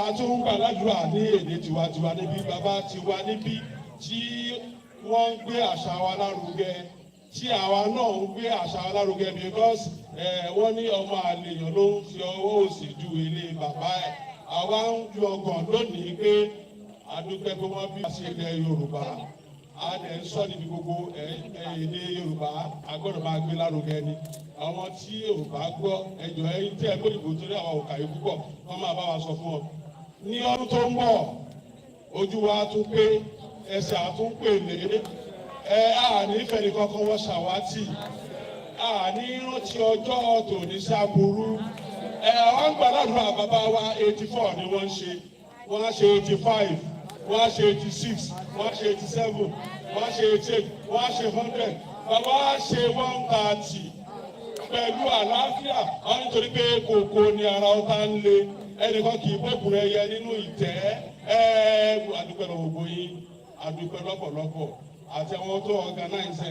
Àtúngbà ládùúrà ní èdè tiwantiwa níbí bàbá tiwa níbí tí wọ́n ń gbé àṣà wa lárugẹ tí àwa náà ń gbé àṣà wa lárugẹ because wọ́n ní ọmọ àlèyàn ló ń fi ọwọ́ òsì ju ilé bàbá ẹ̀. Àwa ń ju ọgàn lónìí pé adúpẹ́ pé wọ́n bí sí ilẹ̀ Yorùbá a dẹ̀ ń sọ níbi gbogbo èdè Yorùbá a gbọ́dọ̀ máa gbé lárugẹ ni. Àwọn tí Yorùbá gbọ́ ẹjọ́ ẹyin tí ẹ gbóyìnbó torí àwọn òkàyè púpọ̀ wọ́n máa bá wa sọ fún ọ. Ní ọdún tó ń bọ̀ ojú wa tún pé ẹsẹ̀ àtúnpè lé ànífẹ̀ẹ́ nìkan kan wọ́n ṣàwátì àní rántí ọjọ́ tòní sábúrú. Wọ́n gbàdúrà bàbá wa 84 ni wọ́n ń ṣe. Wọ́n á ṣe 85, wọ́n á ṣe 86, wọ́n á ṣe 87, wọ́n á ṣe 88, wọ́n á ṣe 100. Bàbá wa ṣe 130 pẹ̀lú àlàáfíà. Wọ́n nítorí pé kòkó ni ara ọ̀tá ń le. Ẹnìkan kì í bókun ẹyẹ nínú ìtẹ́. Adúpẹ́ lọ́wọ́ gbogbo yín, adúpẹ́ lọ́pọ̀lọpọ̀ àti àwọn tó organize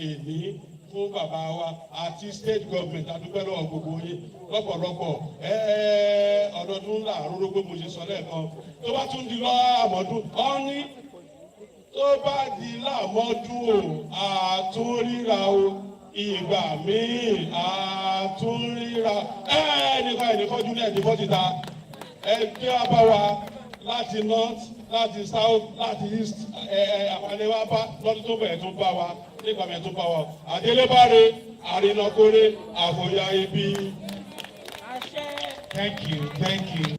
èní fún bàbá wa àti state government, adúpẹ́ lọ́wọ́ gbogbo yín lọ́pọ̀lọpọ̀. Ọdọọdún láàárọ̀ ló pé mo ṣe sọ lẹ́ẹ̀kan, tó bá tún di láàmọ́dún ọ́ní, tó bá di láàmọ́dún o àtúnríra o, ìgbà míì àtúnríra. Ẹnìkan fojú ní ẹnìkan ti ta ẹgbẹ́ wa bá wa láti north, láti south, láti east, àpàlẹ́ wa bá lọ́dún tó bẹ̀rẹ̀ tó bá wa nígbà mẹ́rin tó bá wa. Àdélébáre, àrínàkórè, àfòyà ibi. Thank you, thank you.